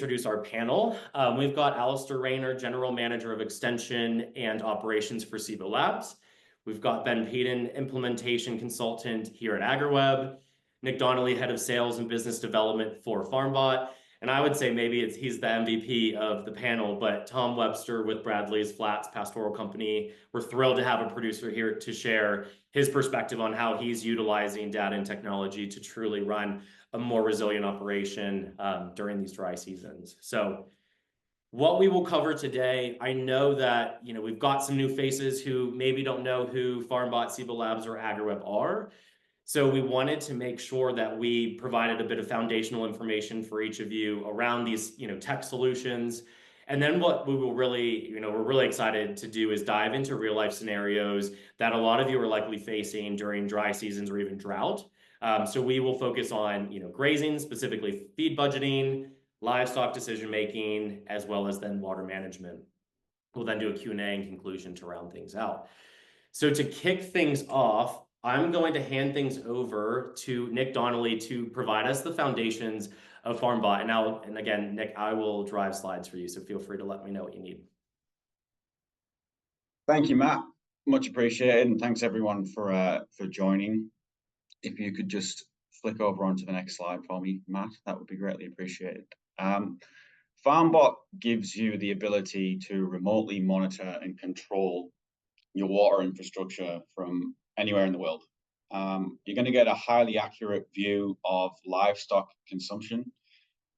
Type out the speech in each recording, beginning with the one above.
Introduce our panel. We've got Alastair, Rayner, General Manager of Extension and Operations for Cibo Labs. We've got Peden, Implementation Consultant here at AgriWebb. Nick Donnelly, Head of Sales and Business Development for Farmbot. And I would say maybe he's the MVP of the panel, but Tom Webster with Bradley's Flats Pastoral Company. We're thrilled to have a producer here to share his perspective on how he's utilizing data and technology to truly run a more resilient operation during these dry seasons. So what we will cover today, I know that we've got some new faces who maybe don't know who Farmbot, Cibo Labs, or AgriWebb are. So we wanted to make sure that we provided a bit of foundational information for each of you around these tech solutions. And then what we will really, we're really excited to do is dive into real life scenarios that a lot of you are likely facing during dry seasons or even drought. So we will focus on grazing, specifically feed budgeting, livestock decision-making, as well as then water management. We'll then do a Q&A and conclusion to round things out. So to kick things off, I'm going to hand things over to Nick Donnelly to provide us the foundations of Farmbot. And again, Nick, I will drive slides for you, so feel free to let me know what you need. Thank you, Matt. Much appreciated, and thanks everyone for joining. If you could just flick over onto the next slide for me, Matt, that would be greatly appreciated. Farmbot gives you the ability to remotely monitor and control your water infrastructure from anywhere in the world. You're going to get a highly accurate view of livestock consumption,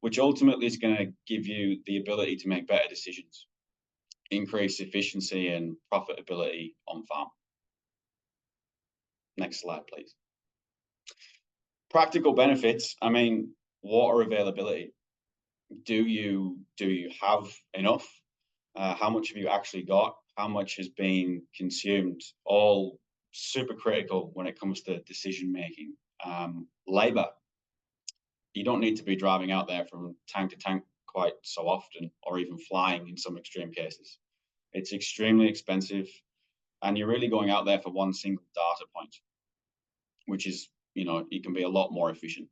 which ultimately is going to give you the ability to make better decisions, increase efficiency and profitability on farm. Next slide, please. Practical benefits, I mean, water availability. Do you have enough? How much have you actually got? How much has been consumed? All super critical when it comes to decision making. Labor. You don't need to be driving out there from tank to tank quite so often, or even flying in some extreme cases. It's extremely expensive, and you're really going out there for one single data point, which is, you can be a lot more efficient.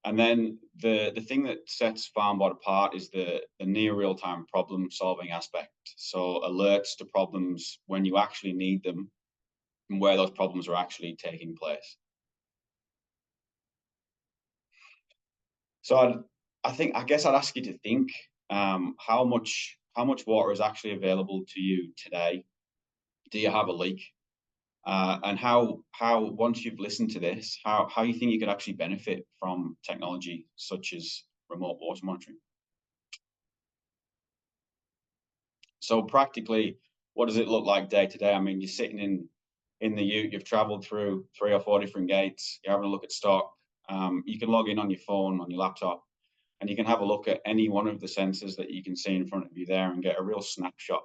And then the thing that sets Farmbot apart is the near real-time problem solving aspect. So alerts to problems when you actually need them and where those problems are actually taking place. So I guess I'd ask you to think how much water is actually available to you today. Do you have a leak? And how once you've listened to this, how you think you could actually benefit from technology such as remote water monitoring. So practically, what does it look like day to day? I mean, you're sitting in the ute, you've traveled through 3 or 4 different gates, you're having a look at stock. You can log in on your phone, on your laptop, and you can have a look at any one of the sensors that you can see in front of you there and get a real snapshot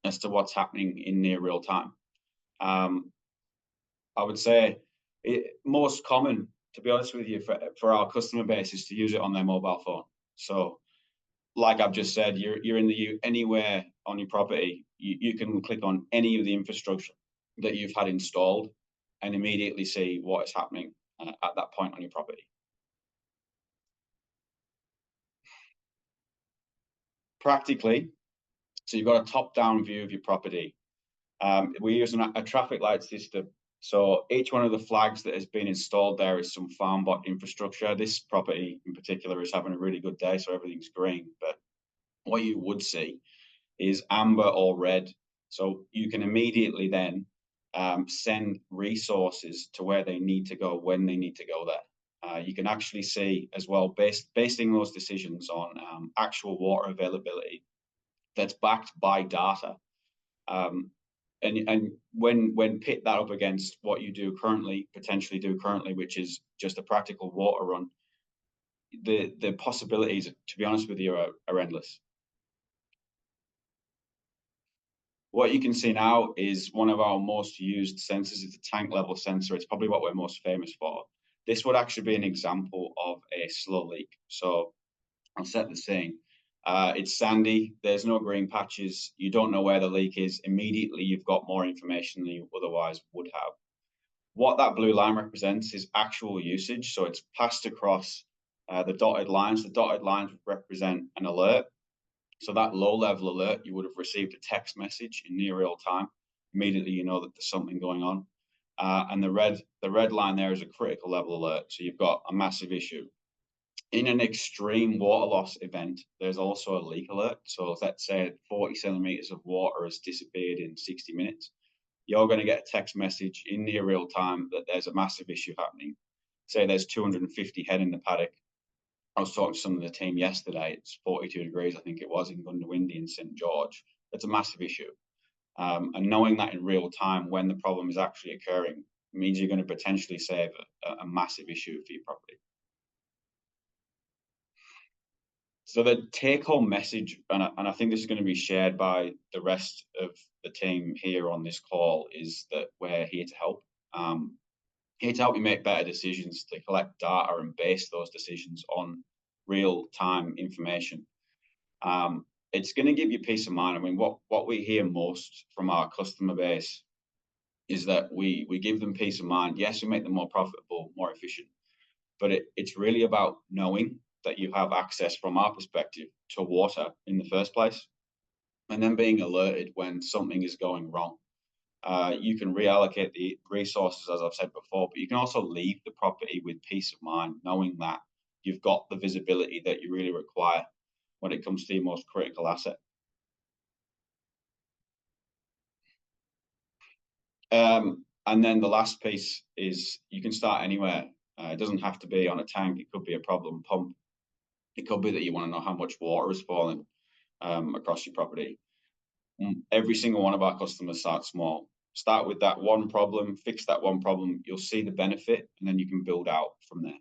as to what's happening in near real time. I would say most common, to be honest with you, for our customer base is to use it on their mobile phone. So like I've just said, you're in the ute anywhere on your property, you can click on any of the infrastructure that you've had installed and immediately see what is happening at that point on your property. Practically, so you've got a top-down view of your property. We use a traffic light system. So each one of the flags that has been installed there is some Farmbot infrastructure. This property in particular is having a really good day, so everything's green. But what you would see is amber or red. So you can immediately then send resources to where they need to go when they need to go there. You can actually see as well, basing those decisions on actual water availability that's backed by data. And when pit that up against what you potentially do currently, which is just a practical water run, the possibilities, to be honest with you, are endless. What you can see now is one of our most used sensors. It's a tank level sensor. It's probably what we're most famous for. This would actually be an example of a slow leak. So I'll set the scene. It's sandy, there's no green patches, you don't know where the leak is. Immediately you've got more information than you otherwise would have. What that blue line represents is actual usage, so it's passed across The dotted lines represent an alert. So that low-level alert, you would have received a text message in near real time. Immediately, you know that there's something going on. And the red line there is a critical level alert. So you've got a massive issue. In an extreme water loss event, there's also a leak alert. So let's say 40 centimeters of water has disappeared in 60 minutes. You're going to get a text message in near real time that there's a massive issue happening. Say there's 250 head in the paddock. I was talking to some of the team yesterday. It's 42 degrees, I think it was, in Gundawindi in St. George. That's a massive issue. And knowing that in real time when the problem is actually occurring means you're going to potentially save a massive issue for your property. So the take-home message, and I think this is going to be shared by the rest of the team here on this call, is that we're here to help. Here to help you make better decisions, to collect data and base those decisions on real-time information. It's going to give you peace of mind. I mean, what we hear most from our customer base is that we give them peace of mind. Yes, we make them more profitable, more efficient, but it's really about knowing that you have access, from our perspective, to water in the first place, and then being alerted when something is going wrong. You can reallocate the resources, as I've said before, but you can also leave the property with peace of mind, knowing that you've got the visibility that you really require when it comes to your most critical asset. And then the last piece is you can start anywhere. It doesn't have to be on a tank. It could be a problem pump. It could be that you want to know how much water is falling across your property. Every single one of our customers starts small. Start with that one problem, fix that one problem. You'll see the benefit, and then you can build out from there.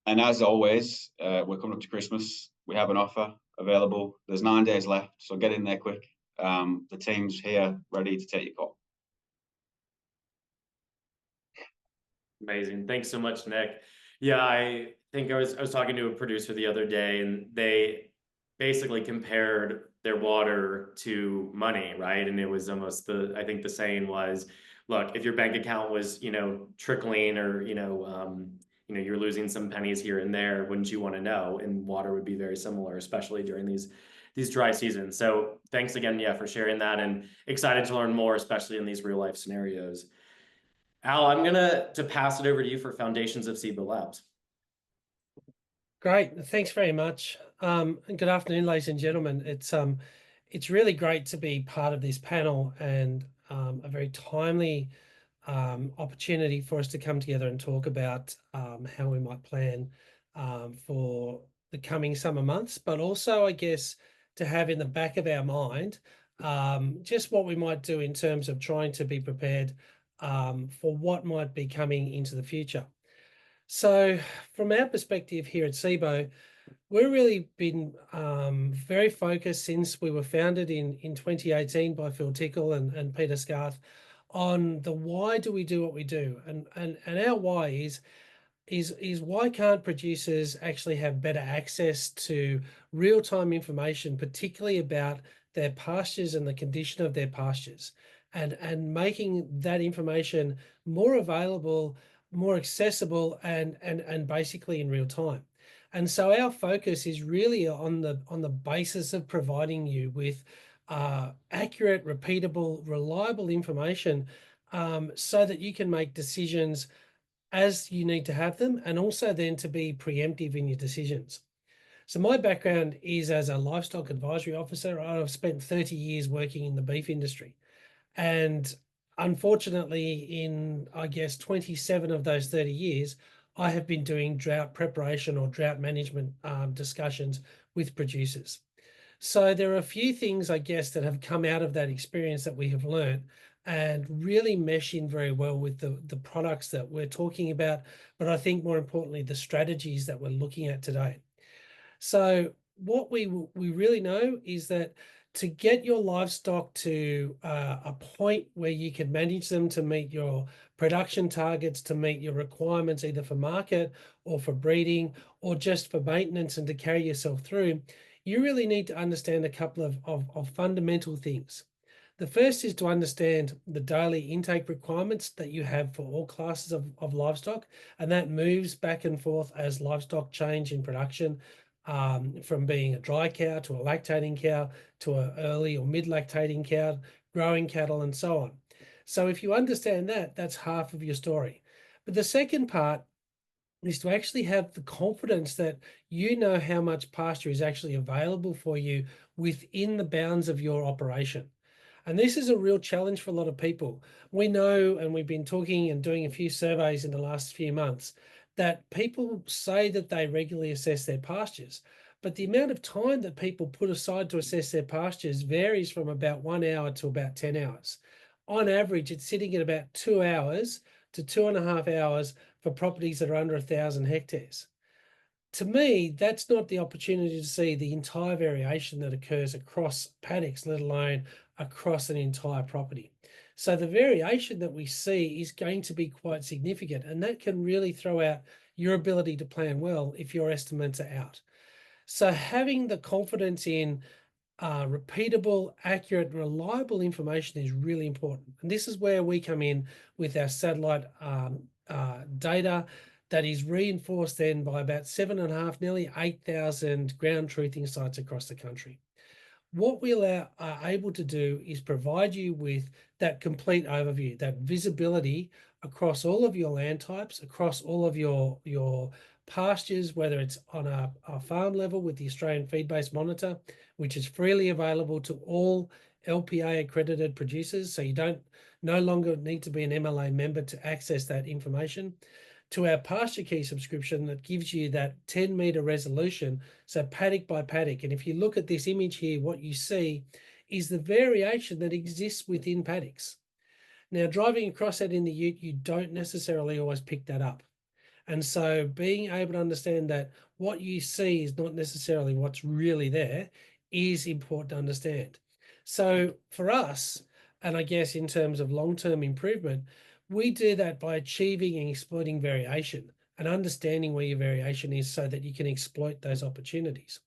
And as always, we're coming up to Christmas. We have an offer available. There's 9 days left, so get in there quick. The team's here, ready to take your call. Amazing. Thanks so much, Nick. Yeah, I think I was talking to a producer the other day, and they basically compared their water to money, right? And it was almost I think the saying was, look, if your bank account was, trickling, or, you're losing some pennies here and there, wouldn't you want to know? And water would be very similar, especially during these dry seasons. So thanks again, yeah, for sharing that, and excited to learn more, especially in these real life scenarios. Al, I'm gonna pass it over to you for Foundations of Cibo Labs. Great, thanks very much. And good afternoon, ladies and gentlemen. It's really great to be part of this panel, and a very timely opportunity for us to come together and talk about how we might plan for the coming summer months, but also, I guess, to have in the back of our mind just what we might do in terms of trying to be prepared for what might be coming into the future. So from our perspective here at Cibo, we've really been very focused since we were founded in 2018 by Phil Tickle and Peter Scarth on the why do we do what we do. And our why is why can't producers actually have better access to real-time information, particularly about their pastures and the condition of their pastures, and making that information more available, more accessible, and basically in real time. And so our focus is really on the basis of providing you with accurate, repeatable, reliable information so that you can make decisions as you need to have them, and also then to be preemptive in your decisions. So my background is as a livestock advisory officer. I've spent 30 years working in the beef industry. And unfortunately, in, I guess, 27 of those 30 years, I have been doing drought preparation or drought management discussions with producers. So there are a few things, I guess, that have come out of that experience that we have learned and really mesh in very well with the products that we're talking about, but I think more importantly, the strategies that we're looking at today. So what we really know is that to get your livestock to a point where you can manage them to meet your production targets, to meet your requirements, either for market or for breeding or just for maintenance and to carry yourself through, you really need to understand a couple of fundamental things. The first is to understand the daily intake requirements that you have for all classes of livestock, and that moves back and forth as livestock change in production, from being a dry cow to a lactating cow to an early or mid lactating cow, growing cattle, and so on. So if you understand that, that's half of your story. But the second part is to actually have the confidence that you know how much pasture is actually available for you within the bounds of your operation. And this is a real challenge for a lot of people. We know, and we've been talking and doing a few surveys in the last few months, that people say that they regularly assess their pastures, but the amount of time that people put aside to assess their pastures varies from about 1 hour to about 10 hours. On average, it's sitting at about 2 hours to 2.5 hours for properties that are under 1,000 hectares. To me, that's not the opportunity to see the entire variation that occurs across paddocks, let alone across an entire property. So the variation that we see is going to be quite significant, and that can really throw out your ability to plan well if your estimates are out. So having the confidence in repeatable, accurate, reliable information is really important. And this is where we come in with our satellite data that is reinforced then by about 7.5, nearly 8,000 ground truthing sites across the country. What we are able to do is provide you with that complete overview, that visibility across all of your land types, across all of your pastures, whether it's on a farm level with the Australian Feed-Based Monitor, which is freely available to all LPA accredited producers. So you no longer need to be an MLA member to access that information, to our Pasture Key subscription that gives you that 10-meter resolution, so paddock by paddock. And if you look at this image here, what you see is the variation that exists within paddocks. Now, driving across that in the ute, you don't necessarily always pick that up. And so being able to understand that what you see is not necessarily what's really there is important to understand. So for us, and I guess in terms of long-term improvement, we do that by achieving and exploiting variation and understanding where your variation is so that you can exploit those opportunities.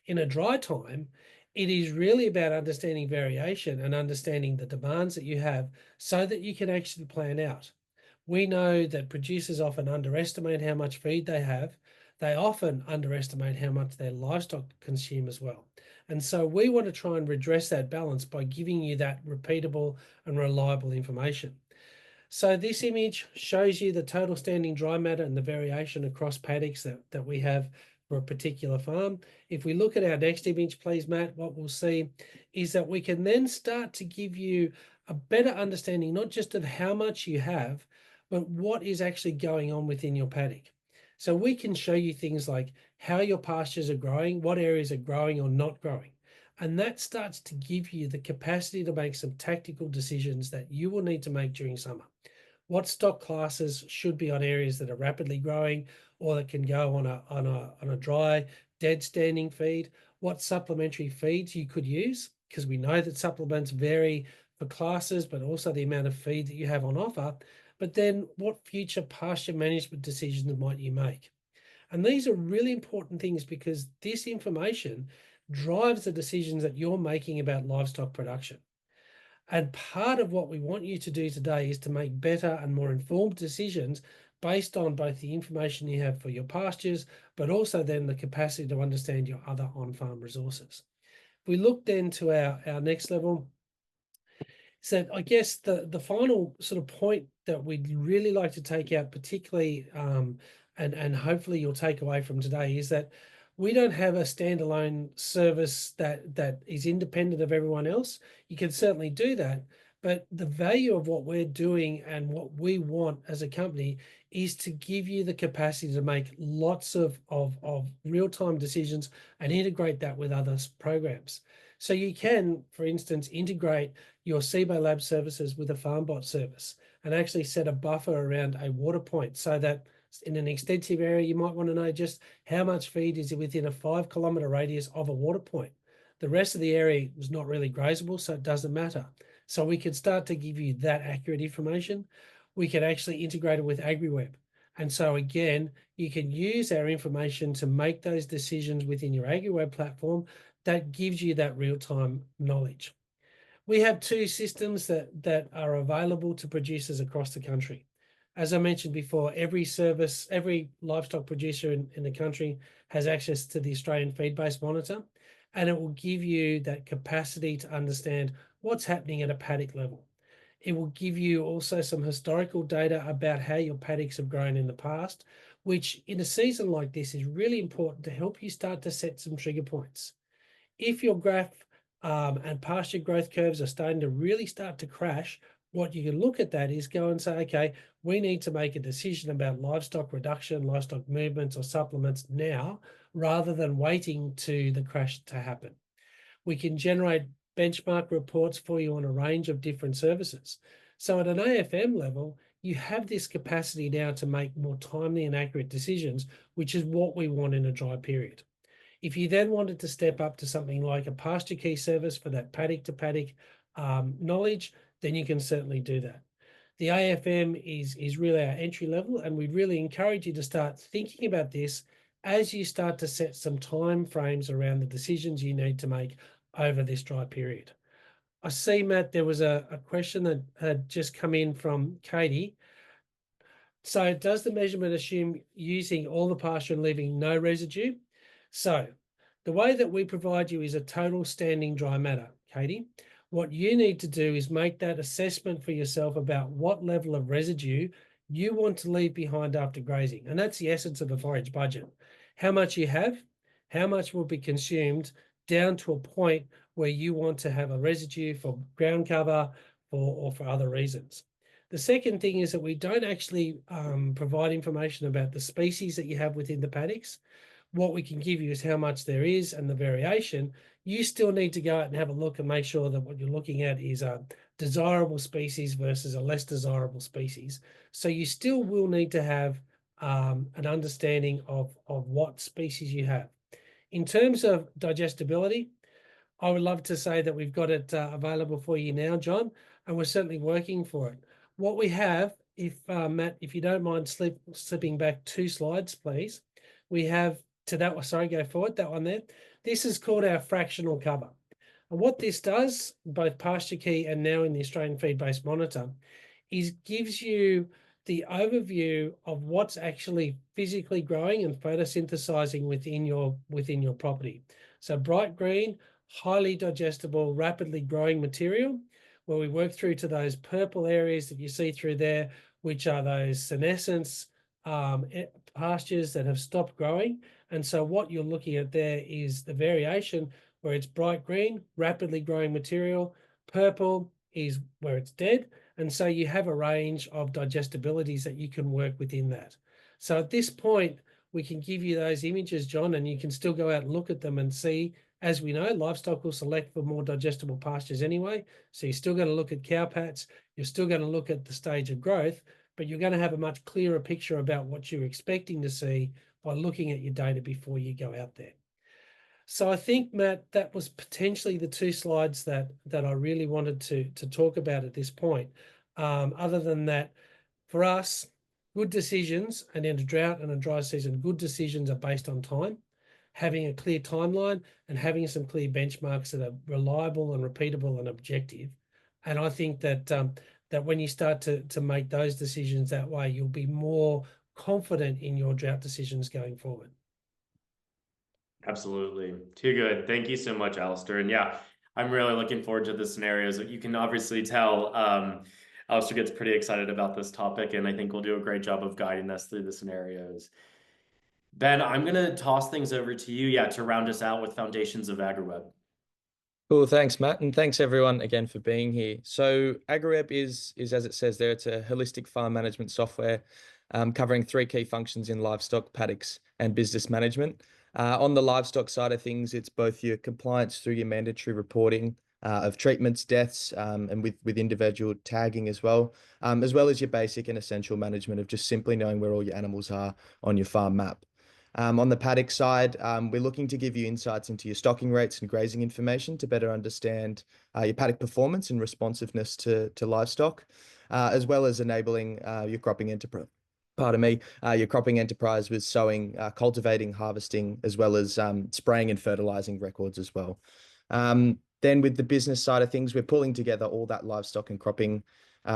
In a dry time, it is really about understanding variation and understanding the demands that you have so that you can actually plan out. We know that producers often underestimate how much feed they have. They often underestimate how much their livestock consume as well. And so we want to try and redress that balance by giving you that repeatable and reliable information. So this image shows you the total standing dry matter and the variation across paddocks that we have for a particular farm. If we look at our next image, please, Matt, what we'll see is that we can then start to give you a better understanding, not just of how much you have, but what is actually going on within your paddock. So we can show you things like how your pastures are growing, what areas are growing or not growing. And that starts to give you the capacity to make some tactical decisions that you will need to make during summer. What stock classes should be on areas that are rapidly growing or that can go on a dry, dead standing feed? What supplementary feeds you could use? Because we know that supplements vary for classes, but also the amount of feed that you have on offer. But then what future pasture management decisions might you make? And these are really important things because this information drives the decisions that you're making about livestock production. And part of what we want you to do today is to make better and more informed decisions based on both the information you have for your pastures, but also then the capacity to understand your other on-farm resources. If we look then to our next level, so I guess the final sort of point that we'd really like to take out, particularly, and hopefully you'll take away from today, is that we don't have a standalone service that is independent of everyone else. You can certainly do that, but the value of what we're doing and what we want as a company is to give you the capacity to make lots of real-time decisions and integrate that with other programs. So you can, for instance, integrate your Cibo lab services with a Farmbot service and actually set a buffer around a water point so that in an extensive area, you might want to know just how much feed is within a 5-kilometre radius of a water point. The rest of the area is not really grazable, so it doesn't matter. So we can start to give you that accurate information. We can actually integrate it with AgriWebb. And so again, you can use our information to make those decisions within your AgriWebb platform that gives you that real-time knowledge. We have two systems that are available to producers across the country. As I mentioned before, every livestock producer in the country has access to the Australian Feed-Based Monitor, and it will give you that capacity to understand what's happening at a paddock level. It will give you also some historical data about how your paddocks have grown in the past, which in a season like this is really important to help you start to set some trigger points. If your graph and pasture growth curves are starting to really start to crash, what you can look at that is go and say, okay, we need to make a decision about livestock reduction, livestock movements or supplements now, rather than waiting to the crash to happen. We can generate benchmark reports for you on a range of different services. So at an AFM level, you have this capacity now to make more timely and accurate decisions, which is what we want in a dry period. If you then wanted to step up to something like a pasture key service for that paddock to paddock knowledge, then you can certainly do that. The AFM is really our entry level, and we'd really encourage you to start thinking about this as you start to set some time frames around the decisions you need to make over this dry period. I see, Matt, there was a question that had just come in from Katie. So does the measurement assume using all the pasture and leaving no residue? So the way that we provide you is a total standing dry matter, Katie. What you need to do is make that assessment for yourself about what level of residue you want to leave behind after grazing. And that's the essence of a forage budget. How much you have, how much will be consumed, down to a point where you want to have a residue for ground cover or for other reasons. The second thing is that we don't actually provide information about the species that you have within the paddocks. What we can give you is how much there is and the variation. You still need to go out and have a look and make sure that what you're looking at is a desirable species versus a less desirable species. So you still will need to have an understanding of what species you have. In terms of digestibility, I would love to say that we've got it available for you now, John, and we're certainly working for it. What we have, if Matt, if you don't mind slipping back 2 slides, please, we have to that, sorry, go forward, that one there. This is called our fractional cover. And what this does, both pasture key and now in the Australian Feed-Based Monitor, is gives you the overview of what's actually physically growing and photosynthesizing within your property. So bright green, highly digestible, rapidly growing material, where we work through to those purple areas that you see through there, which are those senescence pastures that have stopped growing. And so what you're looking at there is the variation where it's bright green, rapidly growing material, purple is where it's dead. And so you have a range of digestibilities that you can work within that. So at this point, we can give you those images, John, and you can still go out and look at them and see. As we know, livestock will select for more digestible pastures anyway. So you're still going to look at cow pats, you're still going to look at the stage of growth, but you're going to have a much clearer picture about what you're expecting to see by looking at your data before you go out there. So I think, Matt, that was potentially the 2 slides that I really wanted to talk about at this point. Other than that, for us, good decisions, and in a drought and a dry season, good decisions are based on time, having a clear timeline and having some clear benchmarks that are reliable and repeatable and objective. And I think that that when you start to make those decisions that way, you'll be more confident in your drought decisions going forward. Absolutely. Too good. Thank you so much, Alastair. And yeah, I'm really looking forward to the scenarios. You can obviously tell Alastair gets pretty excited about this topic, and I think we'll do a great job of guiding us through the scenarios. Ben, I'm going to toss things over to you, to round us out with Foundations of AgriWebb. Cool, thanks, Matt, and thanks everyone again for being here. So AgriWebb is as it says there, it's a holistic farm management software covering 3 key functions in livestock, paddocks, and business management. On the livestock side of things, it's both your compliance through your mandatory reporting of treatments, deaths, and with individual tagging as well as your basic and essential management of just simply knowing where all your animals are on your farm map. On the paddock side, we're looking to give you insights into your stocking rates and grazing information to better understand your paddock performance and responsiveness to livestock, as well as enabling your cropping enterprise. Your cropping enterprise with sowing, cultivating, harvesting, as well as spraying and fertilizing records as well. Then with the business side of things, we're pulling together all that livestock and cropping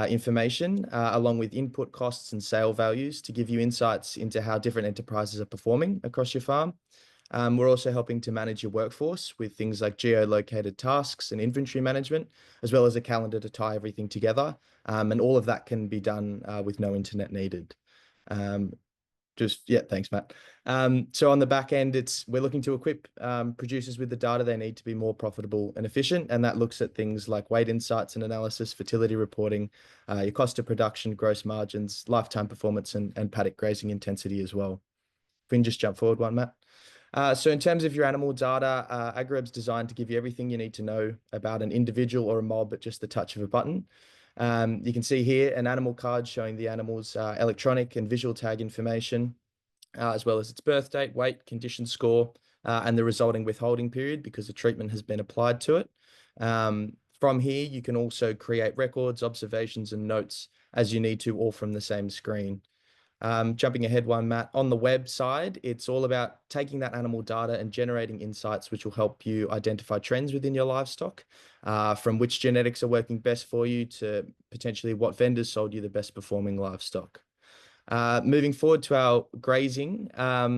information, along with input costs and sale values to give you insights into how different enterprises are performing across your farm. We're also helping to manage your workforce with things like geolocated tasks and inventory management, as well as a calendar to tie everything together. And all of that can be done with no internet needed. Thanks, Matt. So on the back end, we're looking to equip producers with the data they need to be more profitable and efficient, and that looks at things like weight insights and analysis, fertility reporting, your cost of production, gross margins, lifetime performance, and paddock grazing intensity as well. If we can just jump forward one, Matt. So in terms of your animal data, AgriWebb's designed to give you everything you need to know about an individual or a mob at just the touch of a button. You can see here an animal card showing the animal's electronic and visual tag information, as well as its birth date, weight, condition score, and the resulting withholding period because the treatment has been applied to it. From here, you can also create records, observations, and notes as you need to, all from the same screen. Jumping ahead one, Matt, on the web side, it's all about taking that animal data and generating insights which will help you identify trends within your livestock, from which genetics are working best for you to potentially what vendors sold you the best performing livestock. Moving forward to our grazing, our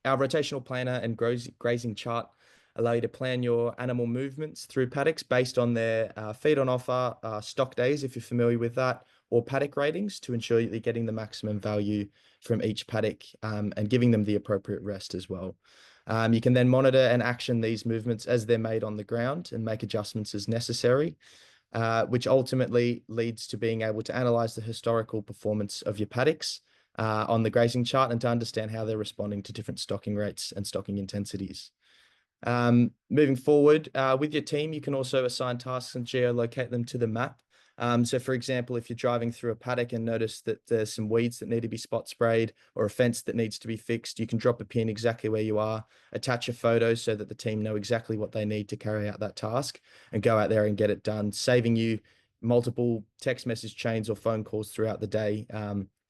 rotational planner and grazing chart allow you to plan your animal movements through paddocks based on their feed on offer, stock days, if you're familiar with that, or paddock ratings to ensure that you're getting the maximum value from each paddock and giving them the appropriate rest as well. You can then monitor and action these movements as they're made on the ground and make adjustments as necessary, which ultimately leads to being able to analyze the historical performance of your paddocks on the grazing chart and to understand how they're responding to different stocking rates and stocking intensities. Moving forward, with your team, you can also assign tasks and geolocate them to the map. So for example, if you're driving through a paddock and notice that there's some weeds that need to be spot sprayed or a fence that needs to be fixed, you can drop a pin exactly where you are, attach a photo so that the team know exactly what they need to carry out that task and go out there and get it done, saving you multiple text message chains or phone calls throughout the day.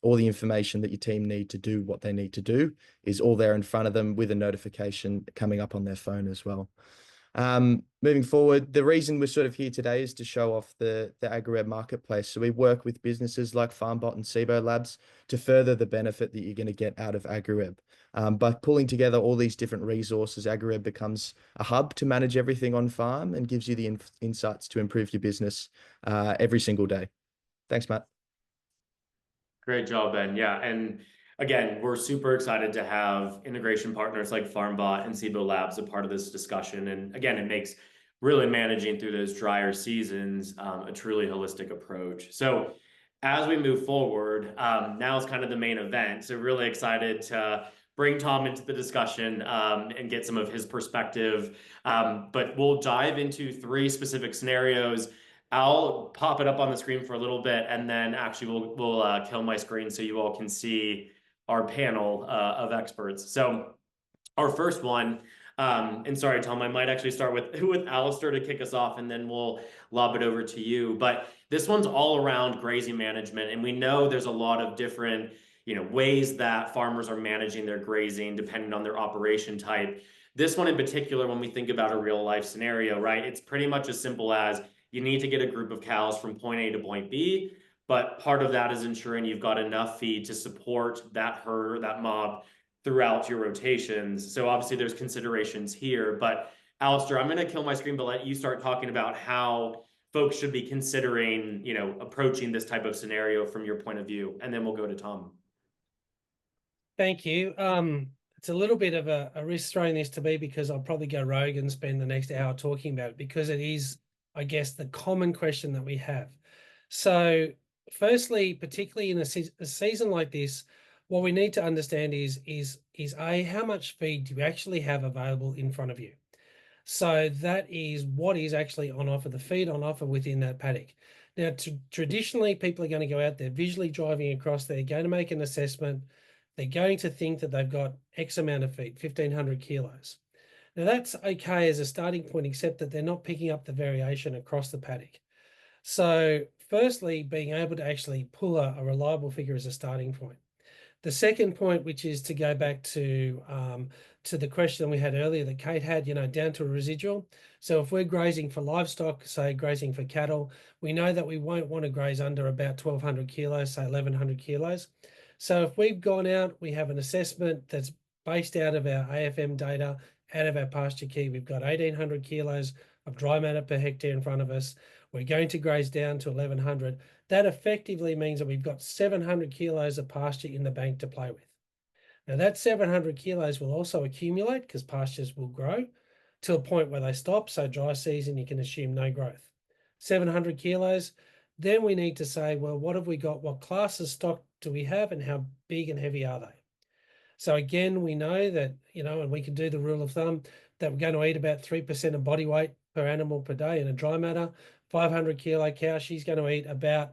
All the information that your team need to do what they need to do is all there in front of them with a notification coming up on their phone as well. Moving forward, the reason we're sort of here today is to show off the AgriWebb marketplace. So we work with businesses like Farmbot and Cibo labs to further the benefit that you're going to get out of AgriWebb. By pulling together all these different resources, AgriWebb becomes a hub to manage everything on farm and gives you the insights to improve your business every single day. Thanks, Matt. Great job, Ben. Yeah, and again, we're super excited to have integration partners like Farmbot and Cibo Labs a part of this discussion. And again, it makes really managing through those drier seasons a truly holistic approach. So as we move forward, now is kind of the main event. So really excited to bring Tom into the discussion and get some of his perspective. But we'll dive into 3 specific scenarios. I'll pop it up on the screen for a little bit, and then actually we'll kill my screen so you all can see our panel of experts. So our first one, and sorry, Tom, I might actually start with Alastair to kick us off, and then we'll lob it over to you. But this one's all around grazing management, and we know there's a lot of different ways that farmers are managing their grazing depending on their operation type. This one in particular, when we think about a real life scenario, right, it's pretty much as simple as you need to get a group of cows from point A to point B, but part of that is ensuring you've got enough feed to support that herd or that mob throughout your rotations. So obviously there's considerations here, but Alastair, I'm going to kill my screen, but let you start talking about how folks should be considering, approaching this type of scenario from your point of view, and then we'll go to Tom. Thank you. It's a little bit of a risk throwing this to me because I'll probably go rogue and spend the next hour talking about it because it is, I guess, the common question that we have. So firstly, particularly in a season like this, what we need to understand is A, how much feed do you actually have available in front of you? So that is what is actually on offer, the feed on offer within that paddock. Now, traditionally, people are going to go out there visually driving across, they're going to make an assessment. They're going to think that they've got X amount of feed, 1,500 kilos. Now that's okay as a starting point, except that they're not picking up the variation across the paddock. So firstly, being able to actually pull a reliable figure as a starting point. The second point, which is to go back to the question we had earlier that Kate had, down to a residual. So if we're grazing for livestock, say grazing for cattle, we know that we won't want to graze under about 1,200 kilos, say 1,100 kilos. So if we've gone out, we have an assessment that's based out of our AFM data, out of our pasture key. We've got 1,800 kilos of dry matter per hectare in front of us. We're going to graze down to 1,100. That effectively means that we've got 700 kilos of pasture in the bank to play with. Now that 700 kilos will also accumulate because pastures will grow to a point where they stop. So dry season, you can assume no growth. 700 kilos. Then we need to say, well, what have we got? What class of stock do we have and how big and heavy are they? So again, we know that, and we can do the rule of thumb that we're going to eat about 3% of body weight per animal per day in a dry matter. 500 kilo cow, she's going to eat about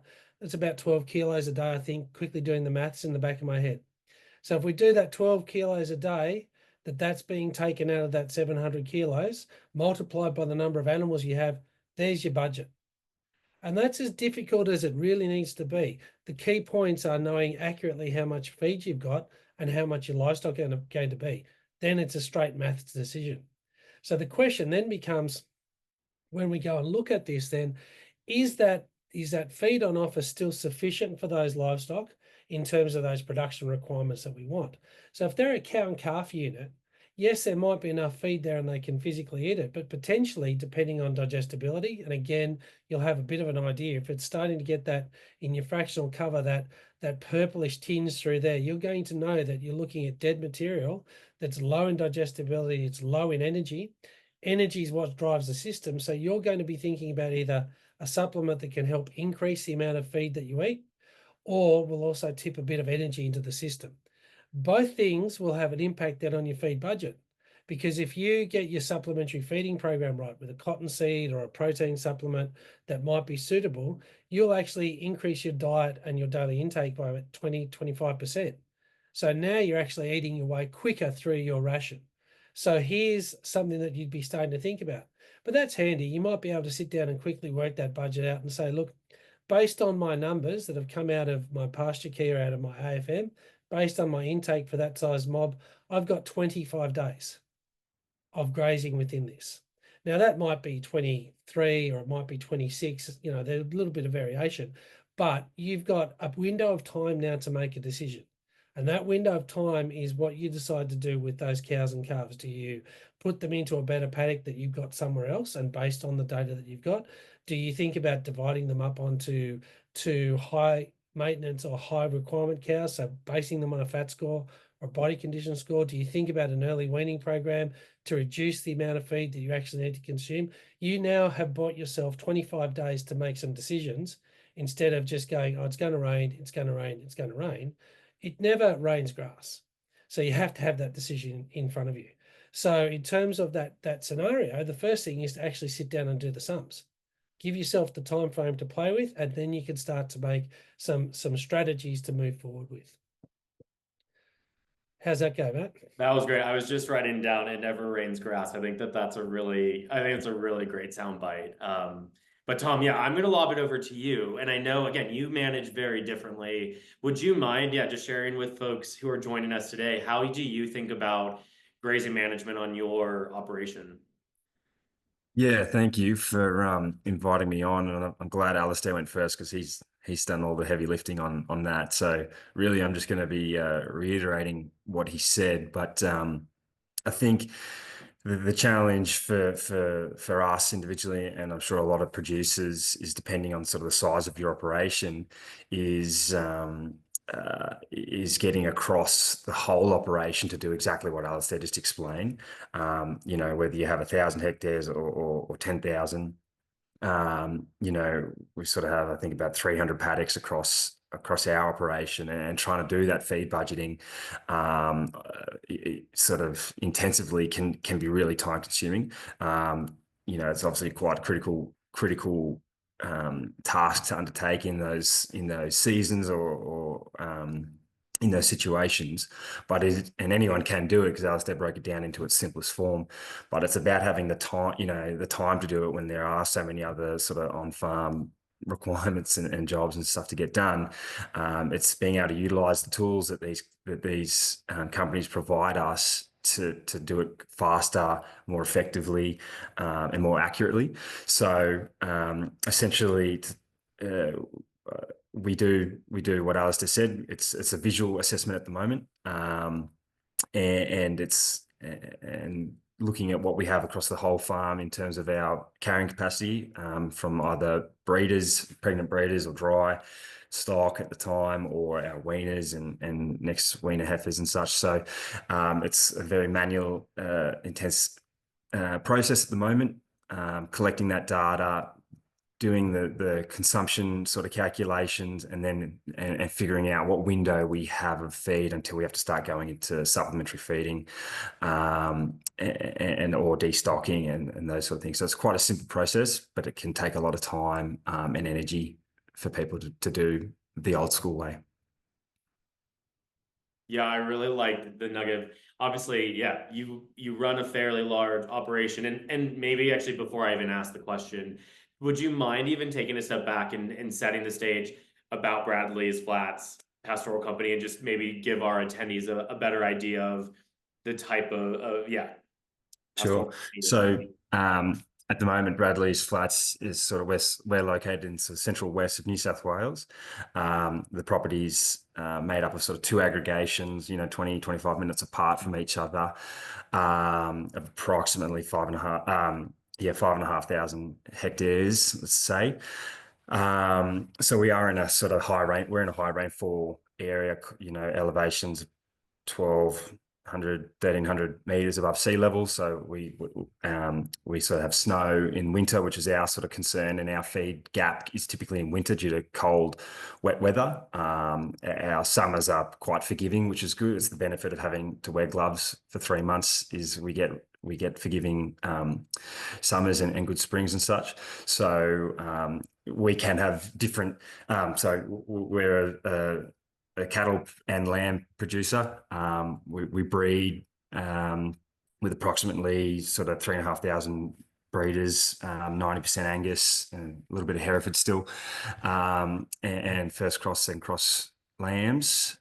12 kilos a day, I think, quickly doing the maths in the back of my head. So if we do that 12 kilos a day, that's being taken out of that 700 kilos, multiplied by the number of animals you have, there's your budget. And that's as difficult as it really needs to be. The key points are knowing accurately how much feed you've got and how much your livestock are going to be. Then it's a straight maths decision. So the question then becomes, when we go and look at this, then is that feed on offer still sufficient for those livestock in terms of those production requirements that we want? So if they're a cow and calf unit, yes, there might be enough feed there and they can physically eat it, but potentially, depending on digestibility, and again, you'll have a bit of an idea, if it's starting to get that in your fractional cover, that purplish tinge through there, you're going to know that you're looking at dead material that's low in digestibility, it's low in energy. Energy is what drives the system. So you're going to be thinking about either a supplement that can help increase the amount of feed that you eat, or will also tip a bit of energy into the system. Both things will have an impact then on your feed budget, because if you get your supplementary feeding program right with a cottonseed or a protein supplement that might be suitable, you'll actually increase your diet and your daily intake by about 20-25%. So now you're actually eating your way quicker through your ration. So here's something that you'd be starting to think about. But that's handy. You might be able to sit down and quickly work that budget out and say, look, based on my numbers that have come out of my pasture key or out of my AFM, based on my intake for that size mob, I've got 25 days of grazing within this. Now that might be 23 or it might be 26, there's a little bit of variation, but you've got a window of time now to make a decision. And that window of time is what you decide to do with those cows and calves. Do you put them into a better paddock that you've got somewhere else? And based on the data that you've got, do you think about dividing them up onto high maintenance or high requirement cows, so basing them on a fat score or body condition score? Do you think about an early weaning program to reduce the amount of feed that you actually need to consume? You now have bought yourself 25 days to make some decisions instead of just going, oh, it's going to rain, it's going to rain, it's going to rain. It never rains grass. So you have to have that decision in front of you. So in terms of that scenario, the first thing is to actually sit down and do the sums. Give yourself the time frame to play with, and then you can start to make some strategies to move forward with. How's that go, Matt? That was great. I was just writing down "It never rains grass." I think it's a really great soundbite. But Tom, yeah, I'm going to lob it over to you. And I know, again, you manage very differently. Would you mind, just sharing with folks who are joining us today, how do you think about grazing management on your operation? Yeah, thank you for inviting me on, and I'm glad Alastair went first because he's done all the heavy lifting on that. So really, I'm just going to be reiterating what he said, but I think the challenge for us individually, and I'm sure a lot of producers, is depending on sort of the size of your operation, is getting across the whole operation to do exactly what Alastair just explained. Whether you have 1,000 hectares or 10,000, we sort of have, I think, about 300 paddocks across our operation, and trying to do that feed budgeting sort of intensively can be really time consuming. It's obviously quite critical task to undertake in those seasons or in those situations, and anyone can do it because Alastair broke it down into its simplest form. But it's about having the time to do it when there are so many other sort of on-farm requirements and jobs and stuff to get done. It's being able to utilize the tools that these companies provide us to do it faster, more effectively, and more accurately. So essentially, we do what Alastair said. It's a visual assessment at the moment, and looking at what we have across the whole farm in terms of our carrying capacity, from either breeders, pregnant breeders, or dry stock at the time, or our weaners and next weaner heifers and such. So it's a very manual, intense process at the moment, collecting that data, doing the consumption sort of calculations, and then and figuring out what window we have of feed until we have to start going into supplementary feeding, and or destocking and those sort of things. So it's quite a simple process, but it can take a lot of time and energy for people to do the old school way. Yeah, I really like the nugget. Obviously, yeah, you run a fairly large operation, and maybe actually before I even ask the question, would you mind even taking a step back and setting the stage about Bradley's Flats Pastoral Company, and just maybe give our attendees a better idea of the type of Sure. So at the moment, Bradley's Flats is sort of we're located in sort of central west of New South Wales. The property's made up of sort of two aggregations, 20, 25 minutes apart from each other, of approximately 5,500 hectares, let's say. So we are in a sort of we're in a high rainfall area, elevations 1,200, 1,300 meters above sea level. So we sort of have snow in winter, which is our sort of concern, and our feed gap is typically in winter due to cold, wet weather. Our summers are quite forgiving, which is good. It's the benefit of having to wear gloves for 3 months, is we get forgiving summers and good springs and such. So we can have different. So we're a cattle and lamb producer. We breed with approximately sort of 3,500 breeders, 90% Angus, and a little bit of Hereford still, and first cross and cross lambs.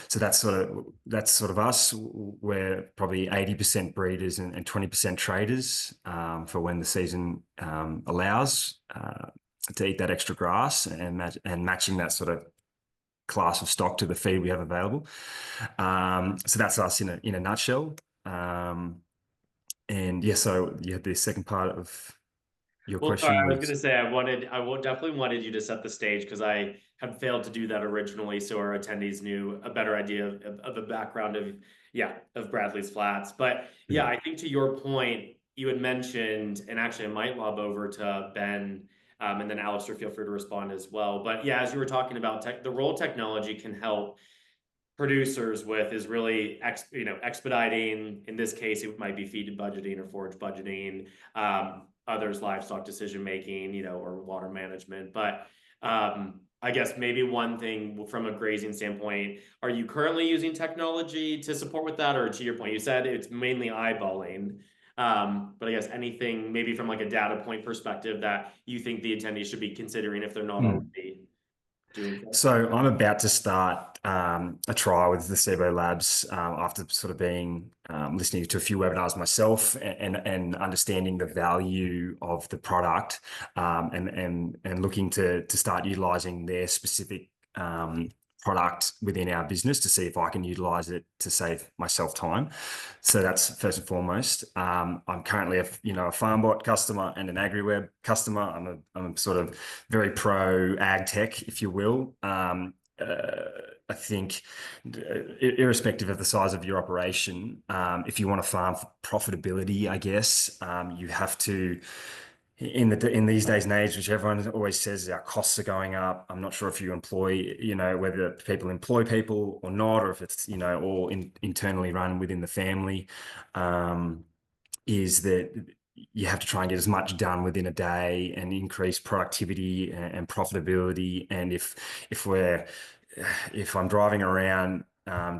So that's sort of us. We're probably 80% breeders and 20% traders, for when the season allows, to eat that extra grass, and matching that sort of class of stock to the feed we have available. So that's us in a nutshell. And yeah, so you had the second part of your question. Sorry, I was going to say I definitely wanted you to set the stage, because I had failed to do that originally, so our attendees knew a better idea of the background of Bradley's Flats. But yeah, I think to your point, you had mentioned, and actually I might lob over to Ben, and then Alastair, feel free to respond as well. But yeah, as you were talking about the role technology can help producers with, is really expediting. In this case, it might be feed budgeting or forage budgeting, others livestock decision making, or water management. But I guess maybe one thing from a grazing standpoint, are you currently using technology to support with that? Or to your point, you said it's mainly eyeballing. But I guess anything maybe from like a data point perspective that you think the attendees should be considering if they're not already doing that? So I'm about to start a trial with the Cibo labs, after sort of being listening to a few webinars myself, and understanding the value of the product, and looking to start utilizing their specific product within our business to see if I can utilize it to save myself time. So that's first and foremost. I'm currently a Farmbot customer and an AgriWebb customer. I'm sort of very pro ag tech, if you will. I think, irrespective of the size of your operation, if you want to farm for profitability, I guess, you have to. In these days and age, which everyone always says our costs are going up. I'm not sure if you employ, whether people employ people or not, or if it's, all internally run within the family, is that you have to try and get as much done within a day and increase productivity and profitability. And if I'm driving around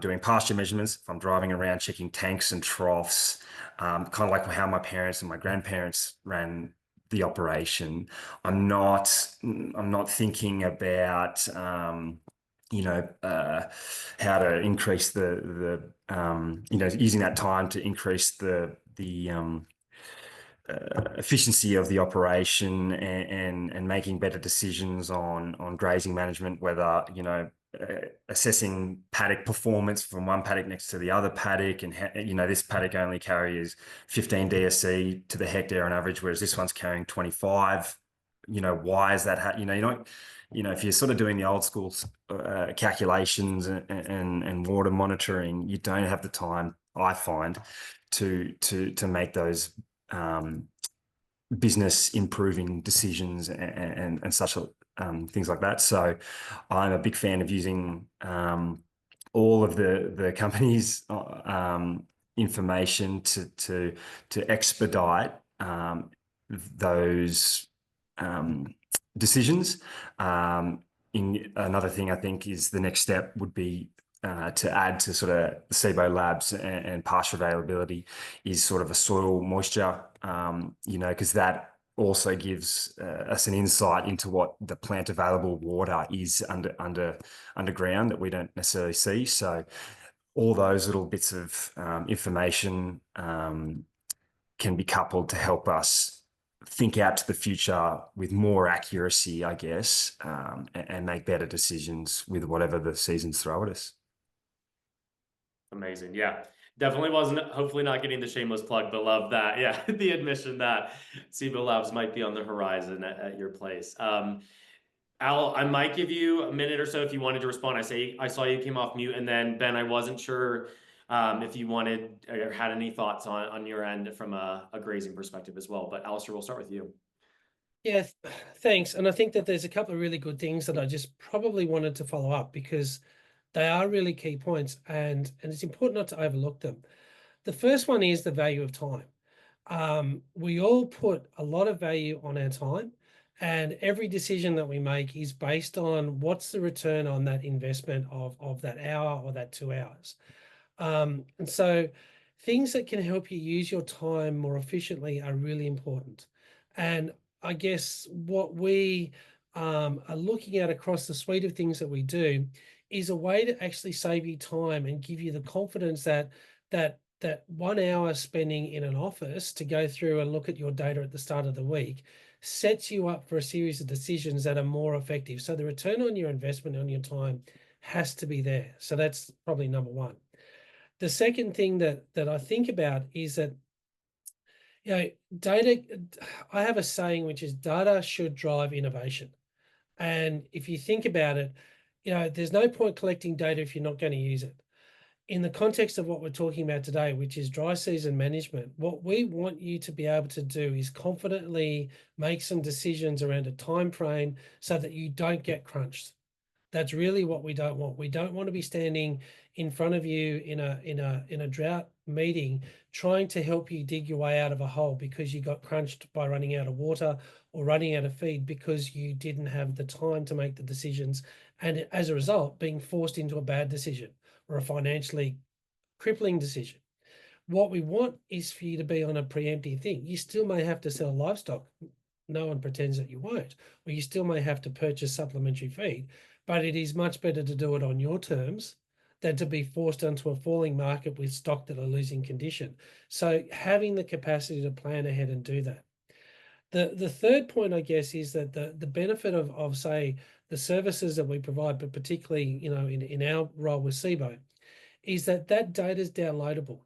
doing pasture measurements, if I'm driving around checking tanks and troughs, kind of like how my parents and my grandparents ran the operation. I'm not thinking about how to increase the using that time to increase the efficiency of the operation and making better decisions on grazing management, whether assessing paddock performance from one paddock next to the other paddock, and this paddock only carries 15 DSC to the hectare on average, whereas this one's carrying 25. Why is that? If you're sort of doing the old school calculations and water monitoring, you don't have the time, I find, to make those business improving decisions and such things like that. So I'm a big fan of using all of the company's information to expedite those decisions. Another thing I think is the next step would be to add to sort of the Cibo labs and pasture availability is sort of a soil moisture, because that also gives us an insight into what the plant available water is underground that we don't necessarily see. So all those little bits of information can be coupled to help us think out to the future with more accuracy, I guess, and make better decisions with whatever the seasons throw at us. Amazing. Yeah, definitely wasn't, hopefully not getting the shameless plug, but love that. Yeah, the admission that Cibo Labs might be on the horizon at your place. Al, I might give you a minute or so if you wanted to respond. I saw you came off mute, and then Ben, I wasn't sure if you wanted or had any thoughts on your end from a grazing perspective as well. But Alastair, we'll start with you. Yeah, thanks. And I think that there's a couple of really good things that I just probably wanted to follow up, because they are really key points, and it's important not to overlook them. The first one is the value of time. We all put a lot of value on our time, and every decision that we make is based on what's the return on that investment of that hour or that 2 hours. And so things that can help you use your time more efficiently are really important. And I guess what we are looking at across the suite of things that we do is a way to actually save you time and give you the confidence that 1 hour spending in an office to go through and look at your data at the start of the week sets you up for a series of decisions that are more effective. So the return on your investment on your time has to be there. So that's probably number one. The second thing that I think about is that, data, I have a saying, which is data should drive innovation. And if you think about it, there's no point collecting data if you're not going to use it. In the context of what we're talking about today, which is dry season management, what we want you to be able to do is confidently make some decisions around a time frame so that you don't get crunched. That's really what we don't want. We don't want to be standing in front of you in a drought meeting trying to help you dig your way out of a hole because you got crunched by running out of water or running out of feed because you didn't have the time to make the decisions, and as a result being forced into a bad decision or a financially crippling decision. What we want is for you to be on a preemptive thing. You still may have to sell livestock. No one pretends that you won't. Or you still may have to purchase supplementary feed, but it is much better to do it on your terms than to be forced onto a falling market with stock that are losing condition. So having the capacity to plan ahead and do that. The third point, I guess, is that the benefit of say the services that we provide, but particularly in our role with Cibo, is that data is downloadable.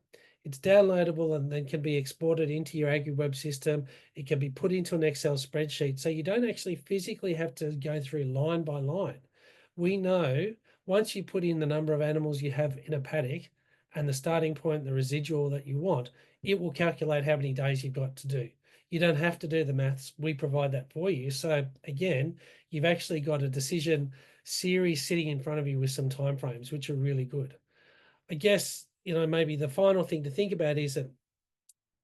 It's downloadable and then can be exported into your AgriWebb system. It can be put into an Excel spreadsheet, so you don't actually physically have to go through line by line. We know once you put in the number of animals you have in a paddock and the starting point, the residual that you want, it will calculate how many days you've got to do. You don't have to do the maths. We provide that for you. So again, you've actually got a decision series sitting in front of you with some timeframes, which are really good. I guess, maybe the final thing to think about is that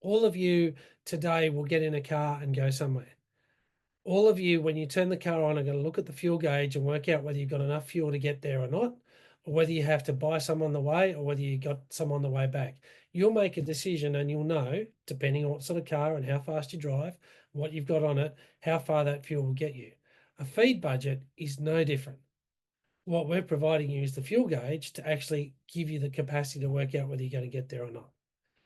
all of you today will get in a car and go somewhere. All of you, when you turn the car on, are going to look at the fuel gauge and work out whether you've got enough fuel to get there or not. or whether you have to buy some on the way, or whether you got some on the way back. You'll make a decision and you'll know, depending on what sort of car and how fast you drive, what you've got on it, how far that fuel will get you. A feed budget is no different. What we're providing you is the fuel gauge to actually give you the capacity to work out whether you're going to get there or not.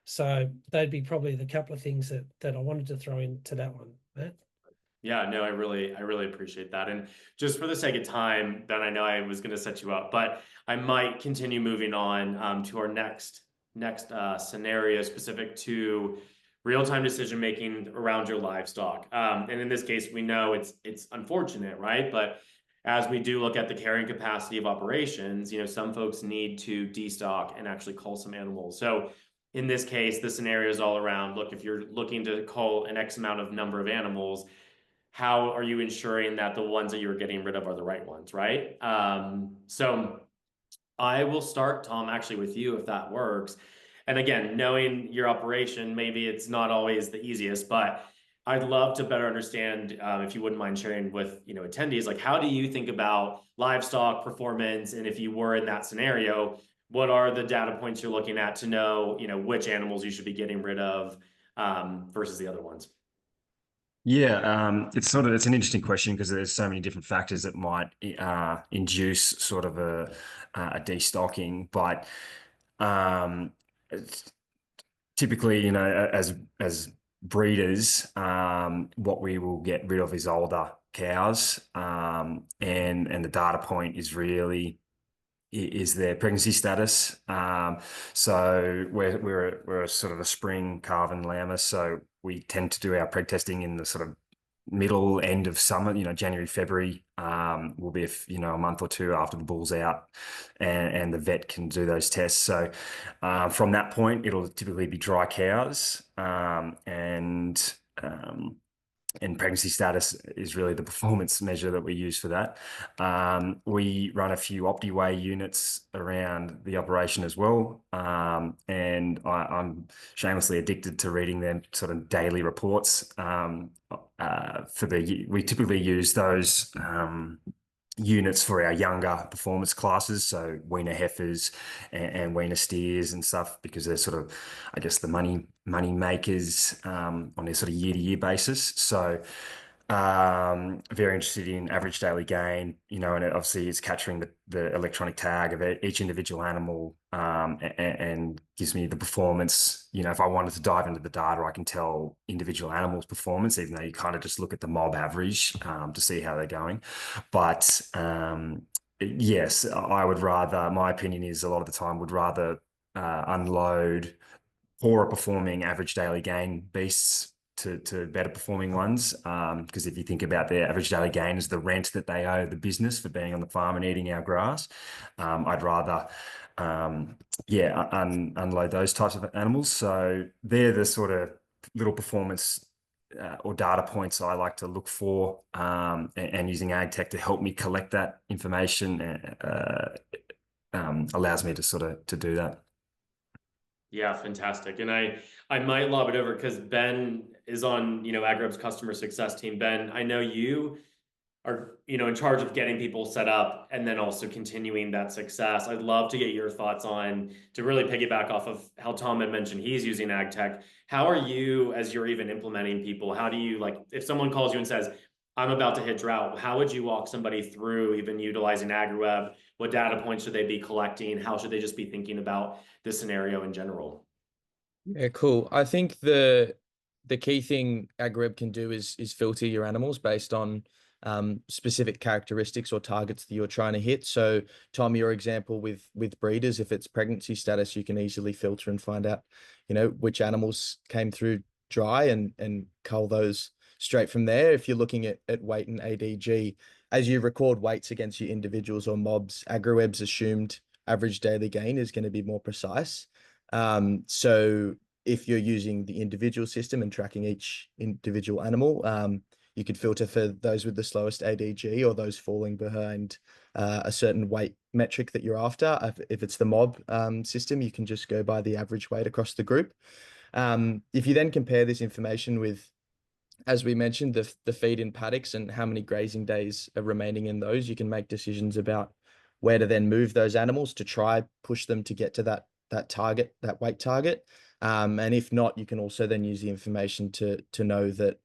So they'd be probably the couple of things that I wanted to throw into that one, Matt. Yeah, no, I really appreciate that. And just for the sake of time, Ben, I know I was going to set you up, but I might continue moving on to our next scenario specific to real-time decision making around your livestock. And in this case, we know it's unfortunate, right? But as we do look at the carrying capacity of operations, you know, some folks need to destock and actually cull some animals. So in this case, the scenario is all around, look, if you're looking to cull an X amount of number of animals, how are you ensuring that the ones that you're getting rid of are the right ones, right? So I will start, Tom, actually with you, if that works. And again, knowing your operation, maybe it's not always the easiest, but I'd love to better understand, if you wouldn't mind sharing with, you know, attendees, like, how do you think about livestock performance? And if you were in that scenario, what are the data points you're looking at to know, you know, which animals you should be getting rid of versus the other ones? Yeah, it's an interesting question because there's so many different factors that might induce sort of a destocking, but typically, you know, as breeders, what we will get rid of is older cows, and the data point is really is their pregnancy status. So we're a sort of a spring calving lammer, so we tend to do our preg testing in the sort of middle end of summer. You know, January, February will be a month or two after the bull's out, and the vet can do those tests. So from that point, it'll typically be dry cows, and pregnancy status is really the performance measure that we use for that. We run a few OptiWeigh units around the operation as well. And I'm shamelessly addicted to reading them sort of daily reports. We typically use those units for our younger performance classes, so weaner heifers and weaner steers and stuff, because they're sort of, I guess, the money makers on a sort of year-to-year basis. So very interested in average daily gain, you know, and obviously it's capturing the electronic tag of each individual animal, and gives me the performance. You know, if I wanted to dive into the data, I can tell individual animals' performance, even though you kind of just look at the mob average to see how they're going. But yes, I would rather, my opinion is a lot of the time would rather unload poorer performing average daily gain beasts to better performing ones, because if you think about their average daily gain as the rent that they owe the business for being on the farm and eating our grass, I'd rather unload those types of animals. So they're the sort of little performance or data points I like to look for, and using ag tech to help me collect that information allows me to to do that. Yeah, fantastic. And I might lob it over because Ben is on, you know, AgriWebb's customer success team. Ben, I know you are, you know, in charge of getting people set up and then also continuing that success. I'd love to get your thoughts on, to really piggyback off of how Tom had mentioned he's using ag tech. How are you, as you're even implementing people, how do you, like, if someone calls you and says, I'm about to hit drought, how would you walk somebody through even utilizing AgriWebb? What data points should they be collecting? How should they just be thinking about this scenario in general? Yeah, cool. I think the key thing AgriWebb can do is filter your animals based on specific characteristics or targets that you're trying to hit. So, Tom, your example with breeders, if it's pregnancy status, you can easily filter and find out, you know, which animals came through dry and cull those straight from there. If you're looking at weight and ADG, as you record weights against your individuals or mobs, AgriWebb's assumed average daily gain is going to be more precise. So if you're using the individual system and tracking each individual animal, you could filter for those with the slowest ADG or those falling behind a certain weight metric that you're after. If it's the mob system, you can just go by the average weight across the group. If you then compare this information with, as we mentioned, the feed in paddocks and how many grazing days are remaining in those, you can make decisions about where to then move those animals to try push them to get to that target, that weight target. And if not, you can also then use the information to know that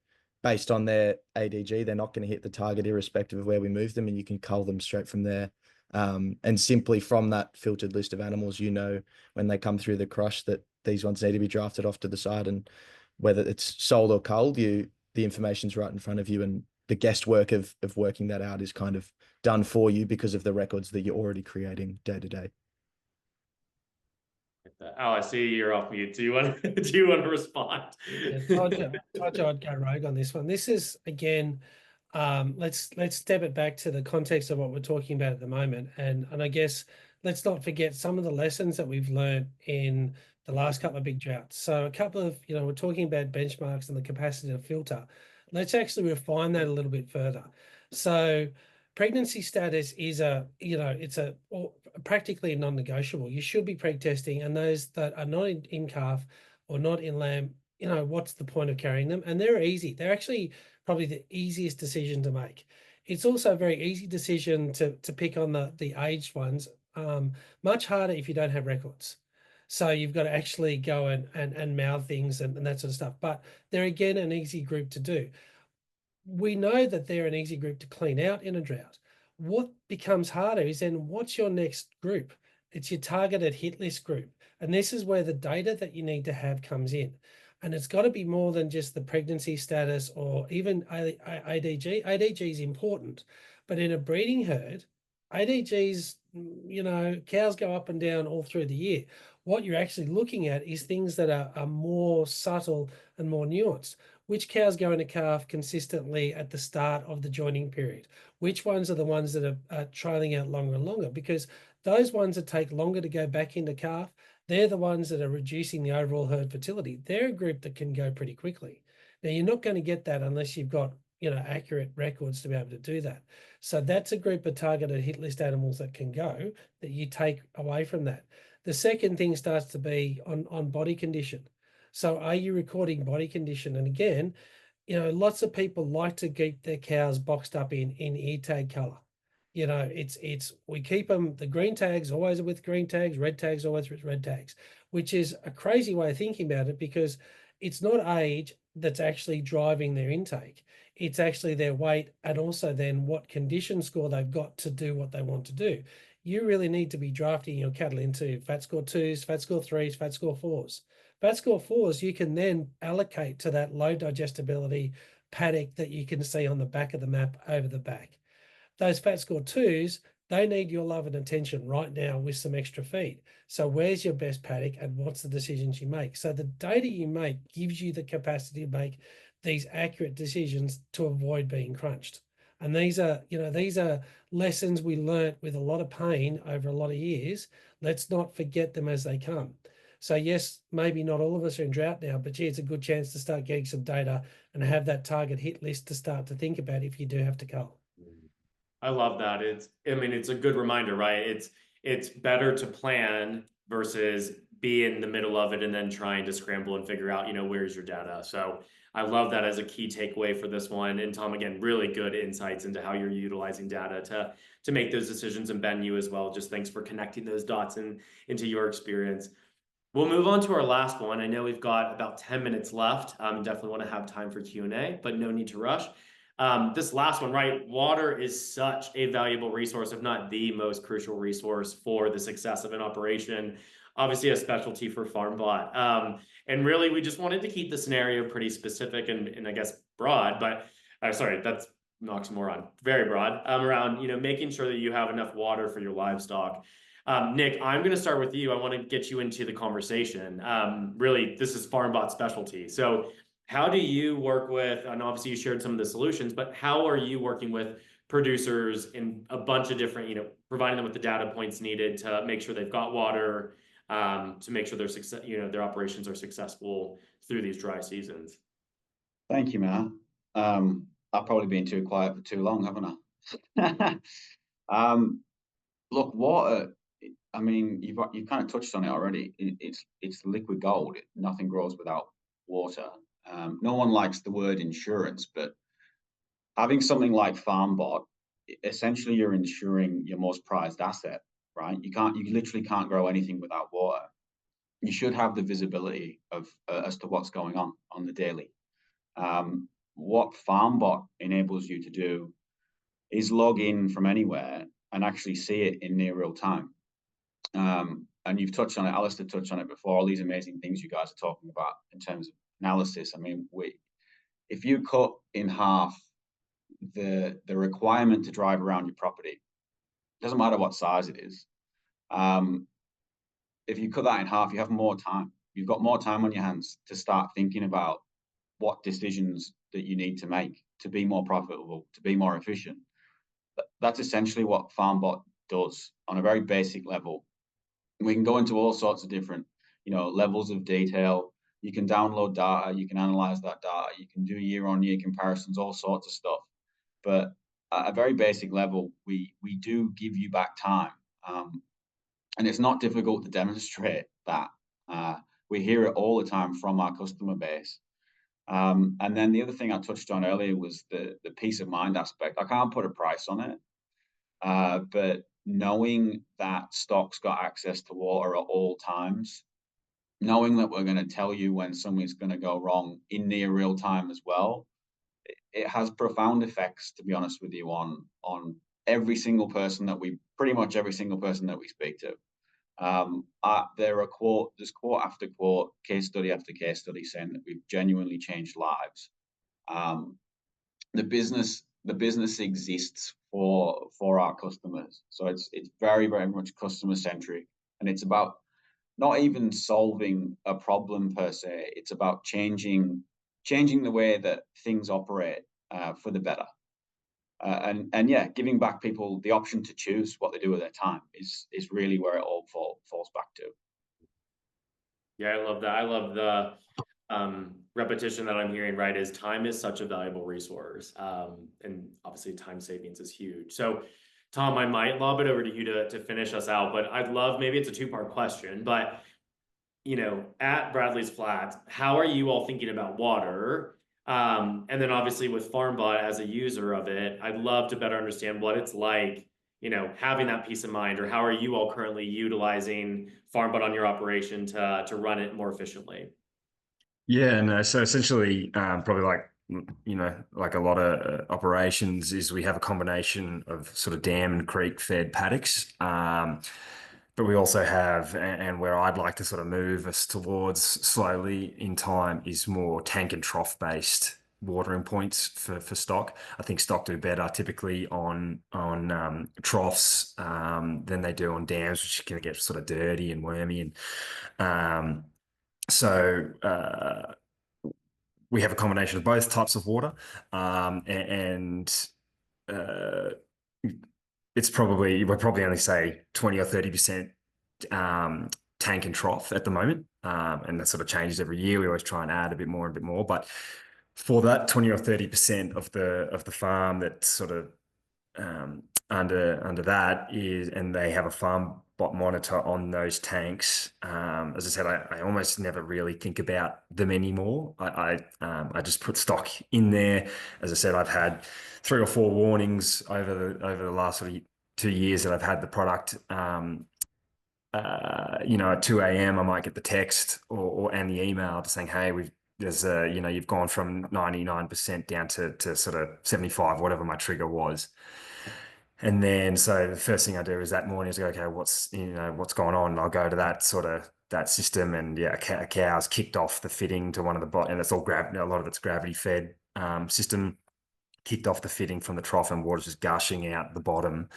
based on their ADG, they're not going to hit the target irrespective of where we move them, and you can cull them straight from there. And simply from that filtered list of animals, you know, when they come through the crush that these ones need to be drafted off to the side, and whether it's sold or culled, the information's right in front of you, and the guesswork of working that out is kind of done for you because of the records that you're already creating day to day. Oh, I see you're off mute. Do you want to respond? Yeah, told you I'd go rogue on this one. This is again, let's step it back to the context of what we're talking about at the moment, and I guess let's not forget some of the lessons that we've learned in the last couple of big droughts. So a couple of, we're talking about benchmarks and the capacity to filter. Let's actually refine that a little bit further. So pregnancy status is it's practically non-negotiable. You should be preg testing, and those that are not in calf or not in lamb, what's the point of carrying them? And they're easy. They're actually probably the easiest decision to make. It's also a very easy decision to pick on the aged ones. Much harder if you don't have records. So you've got to actually go and mouth things and that sort of stuff. But they're, again, an easy group to do. We know that they're an easy group to clean out in a drought. What becomes harder is then what's your next group? It's your targeted hit list group. And this is where the data that you need to have comes in. And it's got to be more than just the pregnancy status or even ADG. ADG is important, but in a breeding herd, ADGs, cows go up and down all through the year. What you're actually looking at is things that are more subtle and more nuanced. Which cows go into calf consistently at the start of the joining period? Which ones are the ones that are trailing out longer and longer? Because those ones that take longer to go back into calf, they're the ones that are reducing the overall herd fertility. They're a group that can go pretty quickly. Now, you're not going to get that unless you've got, accurate records to be able to do that. So that's a group of targeted hit list animals that can go, that you take away from that. The second thing starts to be on body condition. So are you recording body condition? And again, lots of people like to keep their cows boxed up in ear tag color. We keep them, the green tags always with green tags, red tags always with red tags, which is a crazy way of thinking about it, because it's not age that's actually driving their intake. It's actually their weight, and also then what condition score they've got to do what they want to do. You really need to be drafting your cattle into fat score 2s, fat score 3s, fat score 4s. Fat score 4s, you can then allocate to that low digestibility paddock that you can see on the back of the map over the back. Those fat score 2s, they need your love and attention right now with some extra feed. So where's your best paddock and what's the decisions you make? So the data you make gives you the capacity to make these accurate decisions to avoid being crunched. And these are lessons we learnt with a lot of pain over a lot of years. Let's not forget them as they come. So yes, maybe not all of us are in drought now, but gee, it's a good chance to start getting some data and have that target hit list to start to think about if you do have to cull. I love that. It's a good reminder, right? It's better to plan versus be in the middle of it and then trying to scramble and figure out, where's your data. So I love that as a key takeaway for this one. And Tom, again, really good insights into how you're utilizing data to make those decisions, and Ben, you as well. Just thanks for connecting those dots into your experience. We'll move on to our last one. I know we've got about 10 minutes left. Definitely want to have time for Q&A, but no need to rush. This last one, right? Water is such a valuable resource, if not the most crucial resource for the success of an operation. Obviously a specialty for Farmbot. And really, we just wanted to keep the scenario pretty specific and I guess broad, but sorry, that's an oxymoron, very broad, around, making sure that you have enough water for your livestock. Nick, I'm going to start with you. I want to get you into the conversation. Really, this is Farmbot specialty. So how do you work with, and obviously you shared some of the solutions, but how are you working with producers in a bunch of different, providing them with the data points needed to make sure they've got water, to make sure their operations are successful through these dry seasons? Thank you, Matt. I've probably been too quiet for too long, haven't I? Look, water, you've kind of touched on it already. It's liquid gold. Nothing grows without water. No one likes the word insurance, but having something like Farmbot essentially you're ensuring your most prized asset, right? You literally can't grow anything without water. You should have the visibility of as to what's going on the daily. What Farmbot enables you to do is log in from anywhere and actually see it in near real time. And you've touched on it, Alastair touched on it before, all these amazing things you guys are talking about in terms of analysis. I mean, if you cut in half the requirement to drive around your property, doesn't matter what size it is, if you cut that in half, you have more time. You've got more time on your hands to start thinking about what decisions that you need to make to be more profitable, to be more efficient. That's essentially what Farmbot does on a very basic level. We can go into all sorts of different, levels of detail. You can download data, you can analyze that data, you can do year-on-year comparisons, all sorts of stuff. But at a very basic level, we do give you back time. And it's not difficult to demonstrate that. We hear it all the time from our customer base. And then the other thing I touched on earlier was the peace of mind aspect. I can't put a price on it, but knowing that stock's got access to water at all times, knowing that we're going to tell you when something's going to go wrong in near real time as well, it has profound effects, to be honest with you, on every single person that pretty much every single person that we speak to. There's quote after quote, case study after case study saying that we've genuinely changed lives. The business exists for our customers, so it's very, very much customer centric, and it's about not even solving a problem per se. It's about changing the way that things operate for the better. And yeah, giving back people the option to choose what they do with their time is really where it all falls back to. Yeah, I love that. I love the repetition that I'm hearing, right, is time is such a valuable resource. And obviously time savings is huge. So Tom, I might lob it over to you to finish us out, but I'd love, maybe it's a two-part question, but at Bradley's Flat, how are you all thinking about water? And then obviously with Farmbot as a user of it, I'd love to better understand what it's like, having that peace of mind, or how are you all currently utilizing Farmbot on your operation to run it more efficiently? Yeah, no. So essentially, probably like a lot of operations, is we have a combination of sort of dam and creek fed paddocks. But we also have, and where I'd like to sort of move us towards slowly in time, is more tank and trough based watering points for stock. I think stock do better typically on troughs than they do on dams, which can get sort of dirty and wormy. And so we have a combination of both types of water, and we'll probably only say 20 or 30% tank and trough at the moment, and that sort of changes every year. We always try and add a bit more, but for that 20 or 30% of the farm that sort of under that is, and they have a Farmbot monitor on those tanks. As I said, I almost never really think about them anymore. I just put stock in there. As I said, I've had 3 or 4 warnings over the last sort of 2 years that I've had the product. At 2 a.m. I might get the text and the email saying, "Hey, you've gone from 99% down to sort of 75, whatever my trigger was." And then, so the first thing I do is that morning is go, okay, what's going on? And I'll go to that system, and yeah, a cow's kicked off the fitting to one of the and it's all a lot of it's gravity fed system, kicked off the fitting from the trough, and water's just gushing out the bottom.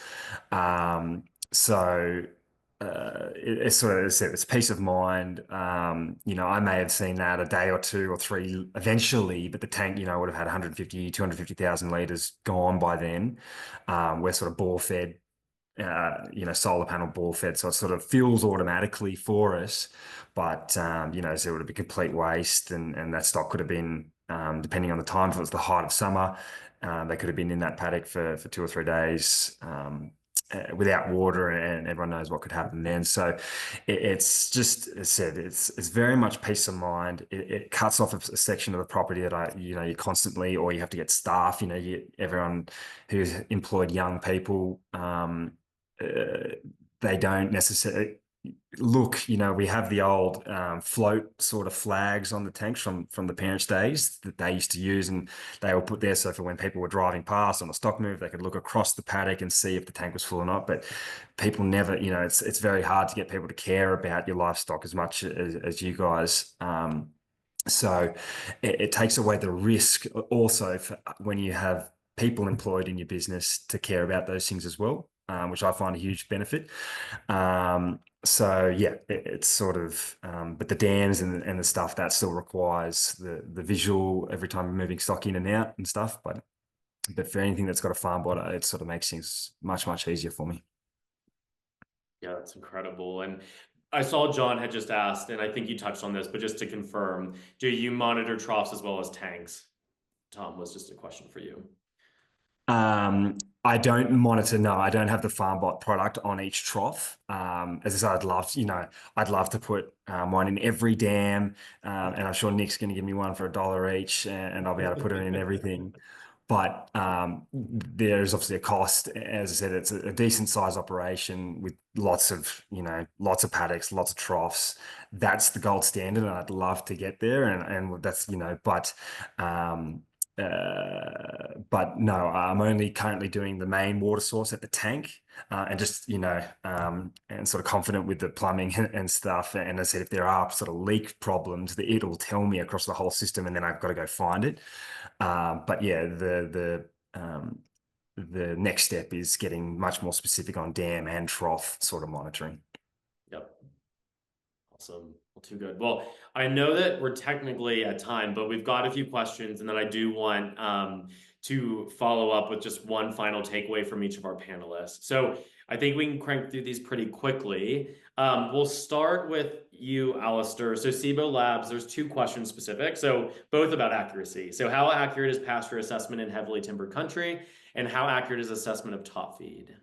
It's sort of, it's peace of mind. I may have seen that a day or 2 or 3 eventually, but the tank, would have had 250,000 litres gone by then. We're sort of bore fed, solar panel bore fed, so it sort of fuels automatically for us. But, so it would be complete waste, and that stock could have been, depending on the time, if it was the height of summer, they could have been in that paddock for 2 or 3 days. without water, and everyone knows what could happen then. So it's just, as I said, it's very much peace of mind. It cuts off a section of the property that you constantly, or you have to get staff. Everyone who's employed young people, they don't necessarily look. We have the old float sort of flags on the tanks from the parents' days that they used to use, and they were put there so for when people were driving past on a stock move, they could look across the paddock and see if the tank was full or not. But people never, it's very hard to get people to care about your livestock as much as you guys. So it takes away the risk also for when you have people employed in your business to care about those things as well, which I find a huge benefit. So yeah, it's sort of, but the dams and the stuff that still requires the visual every time you're moving stock in and out and stuff. But for anything that's got a Farmbot, it sort of makes things much, much easier for me. Yeah, that's incredible. And I saw John had just asked, and I think you touched on this, but just to confirm, do you monitor troughs as well as tanks? Tom, was just a question for you. I don't monitor. No, I don't have the Farmbot product on each trough. As I said, I'd love to put one in every dam, and I'm sure Nick's going to give me one for $1 each, and I'll be able to put it in everything. But there's obviously a cost. As I said, it's a decent size operation with lots of paddocks, lots of troughs. That's the gold standard, and I'd love to get there. And that's, but no, I'm only currently doing the main water source at the tank, and just, and sort of confident with the plumbing and stuff. And as I said, if there are sort of leak problems, it'll tell me across the whole system, and then I've got to go find it. But yeah, the next step is getting much more specific on dam and trough sort of monitoring. Yep. Awesome. Well, too good. Well, I know that we're technically at time, but we've got a few questions, and then I do want to follow up with just one final takeaway from each of our panelists. So I think we can crank through these pretty quickly. We'll start with you, Alastair. So Cibo Labs, there's 2 questions specific, so both about accuracy. So how accurate is pasture assessment in heavily timbered country, and how accurate is assessment of top feed?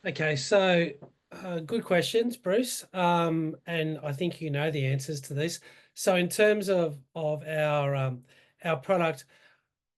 Okay, so good questions, Bruce. And I think you know the answers to this. So in terms of our product,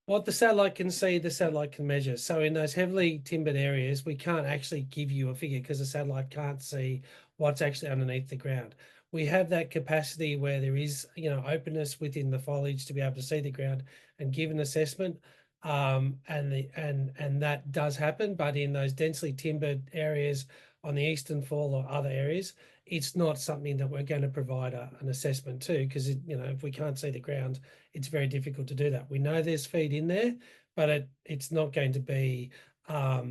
what the satellite can see, the satellite can measure. So in those heavily timbered areas, we can't actually give you a figure because the satellite can't see what's actually underneath the ground. We have that capacity where there is, openness within the foliage to be able to see the ground and give an assessment. And that does happen, but in those densely timbered areas on the Eastern Fall or other areas, it's not something that we're going to provide an assessment to, because if we can't see the ground, it's very difficult to do that. We know there's feed in there, but it's not going to be a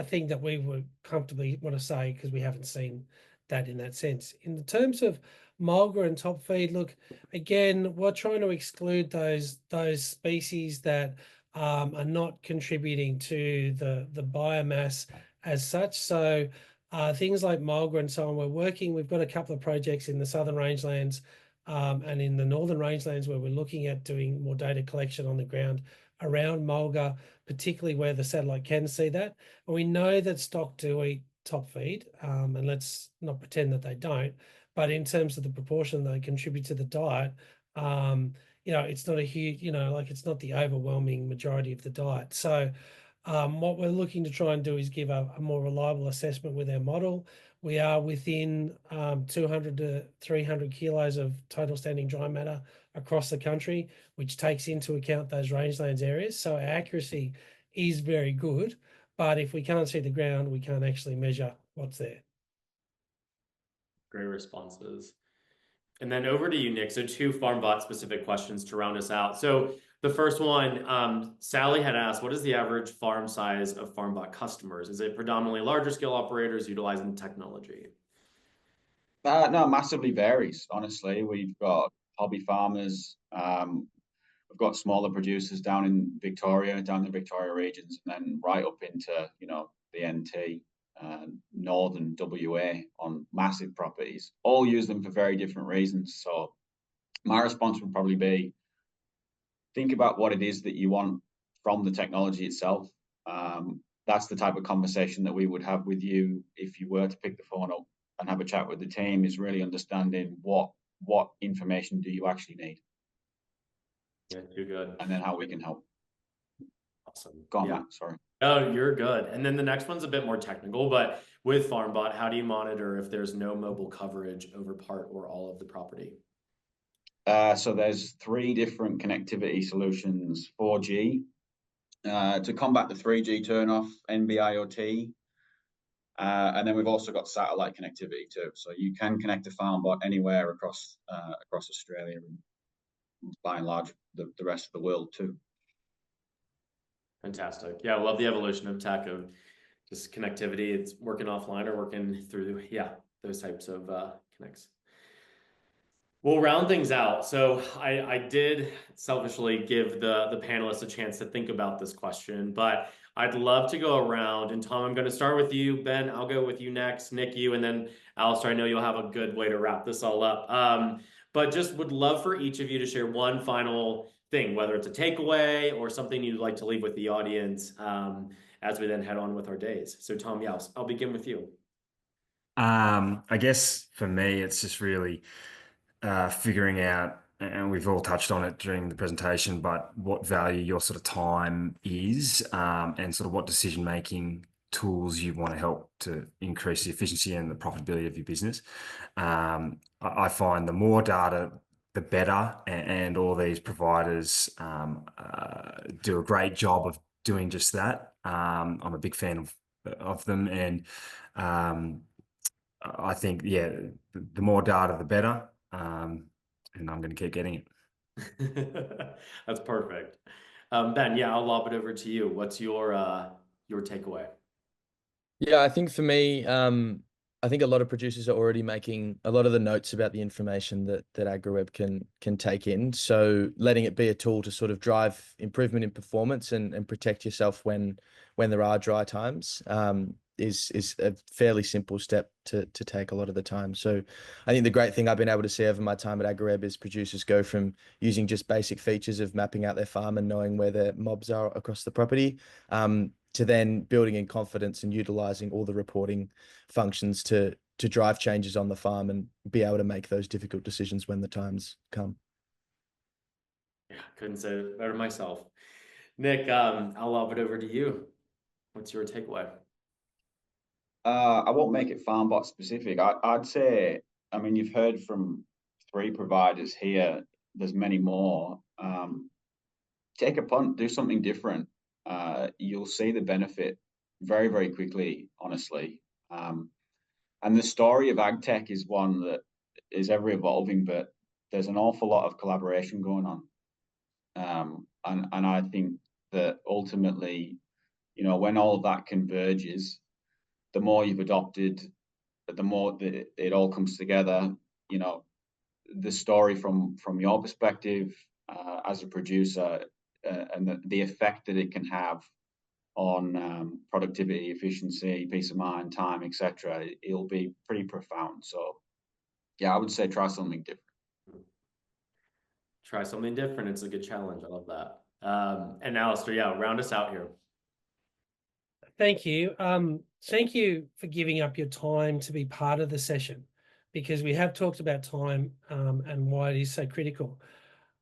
thing that we would comfortably want to say, because we haven't seen that in that sense. In the terms of mulga and top feed, look, again, we're trying to exclude those species that are not contributing to the biomass as such. So things like mulga and so on, we've got a couple of projects in the southern rangelands and in the northern rangelands where we're looking at doing more data collection on the ground around mulga, particularly where the satellite can see that. And we know that stock do eat top feed, and let's not pretend that they don't. But in terms of the proportion they contribute to the diet, it's not a huge, it's not the overwhelming majority of the diet. So what we're looking to try and do is give a more reliable assessment with our model. We are within 200 to 300 kilos of total standing dry matter across the country, which takes into account those rangelands areas. So our accuracy is very good, but if we can't see the ground, we can't actually measure what's there. Great responses. And then over to you, Nick. So 2 Farmbot specific questions to round us out. So the first one, Sally had asked, what is the average farm size of Farmbot customers? Is it predominantly larger scale operators utilizing technology? No, massively varies, honestly. We've got hobby farmers, we've got smaller producers down in the Victoria regions, and then right up into, the NT, northern WA on massive properties. All use them for very different reasons. So my response would probably be, think about what it is that you want from the technology itself. that's the type of conversation that we would have with you if you were to pick the phone up and have a chat with the team, is really understanding what information do you actually need. Yeah, you're good. And then how we can help. Awesome. Go on, Yeah. Matt, sorry. Oh, you're good. And then the next one's a bit more technical, but with Farmbot, how do you monitor if there's no mobile coverage over part or all of the property? So there's 3 different connectivity solutions: 4G, to combat the 3G turnoff, NB-IoT, and then we've also got satellite connectivity too. So you can connect to Farmbot anywhere across Australia and by and large the rest of the world too. Fantastic. Yeah, I love the evolution of tech, of just connectivity. It's working offline or working through, yeah, those types of connects. We'll round things out. So I did selfishly give the panelists a chance to think about this question, but I'd love to go around. And Tom, I'm going to start with you. Ben, I'll go with you next. Nick, you, and then Alastair, I know you'll have a good way to wrap this all up. But just would love for each of you to share one final thing, whether it's a takeaway or something you'd like to leave with the audience as we then head on with our days. So Tom, yeah, I'll begin with you. I guess for me, it's just really figuring out, and we've all touched on it during the presentation, but what value your sort of time is, and sort of what decision-making tools you want to help to increase the efficiency and the profitability of your business. I find the more data, the better, and all these providers do a great job of doing just that. I'm a big fan of them, and I think, yeah, the more data, the better. And I'm going to keep getting it. That's perfect. Ben, yeah, I'll lob it over to you. What's your takeaway? Yeah, I think for me, I think a lot of producers are already making a lot of the notes about the information that AgriWebb can take in. So letting it be a tool to sort of drive improvement in performance and protect yourself when there are dry times is a fairly simple step to take a lot of the time. So I think the great thing I've been able to see over my time at AgriWebb is producers go from using just basic features of mapping out their farm and knowing where their mobs are across the property, to then building in confidence and utilizing all the reporting functions to drive changes on the farm and be able to make those difficult decisions when the times come. Yeah, couldn't say it better myself. Nick, I'll lob it over to you. What's your takeaway? I won't make it Farmbot specific. I'd say, I mean, you've heard from 3 providers here. There's many more. Take a punt, do something different. You'll see the benefit very, very quickly, honestly. And the story of AgTech is one that is ever evolving, but there's an awful lot of collaboration going on. And I think that ultimately, you know, when all of that converges, the more you've adopted, the more that it all comes together. You know, the story from your perspective as a producer, and the effect that it can have on productivity, efficiency, peace of mind, time, etc. It'll be pretty profound. So yeah, I would say try something different. Try something different. It's a good challenge. I love that. And Alastair, yeah, round us out here. Thank you. Thank you for giving up your time to be part of the session, because we have talked about time and why it is so critical.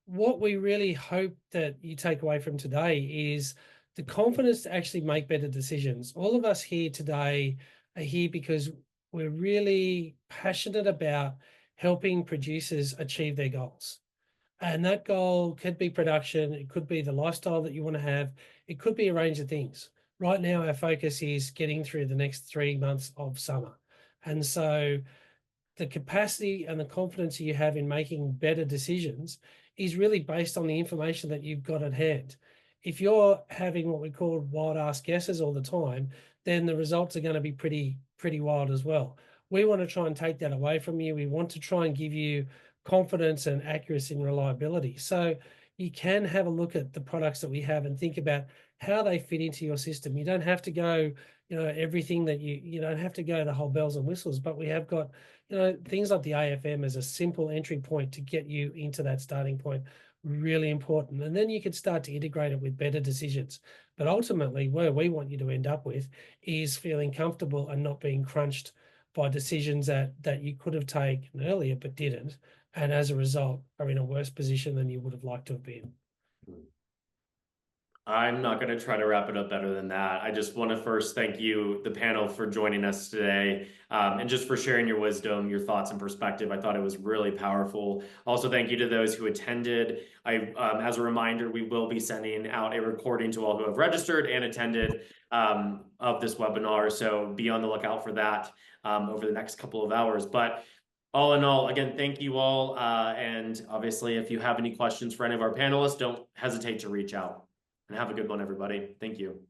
What we really hope that you take away from today is the confidence to actually make better decisions. All of us here today are here because we're really passionate about helping producers achieve their goals. And that goal could be production, it could be the lifestyle that you want to have, it could be a range of things. Right now, our focus is getting through the next 3 months of summer. And so the capacity and the confidence you have in making better decisions is really based on the information that you've got at hand. If you're having what we call wild ass guesses all the time, then the results are going to be pretty wild as well. We want to try and take that away from you. We want to try and give you confidence and accuracy and reliability. So you can have a look at the products that we have and think about how they fit into your system. You don't have to go, everything that you don't have to go the whole bells and whistles, but we have got, things like the AFM as a simple entry point to get you into that starting point. Really important. And then you can start to integrate it with better decisions. But ultimately, where we want you to end up with is feeling comfortable and not being crunched by decisions that you could have taken earlier but didn't, and as a result are in a worse position than you would have liked to have been. I'm not going to try to wrap it up better than that. I just want to first thank you, the panel, for joining us today, and just for sharing your wisdom, your thoughts, and perspective. I thought it was really powerful. Also, thank you to those who attended. As a reminder, we will be sending out a recording to all who have registered and attended of this webinar, so be on the lookout for that over the next couple of hours. But all in all, again, thank you all. And obviously, if you have any questions for any of our panelists, don't hesitate to reach out. And have a good one, everybody. Thank you.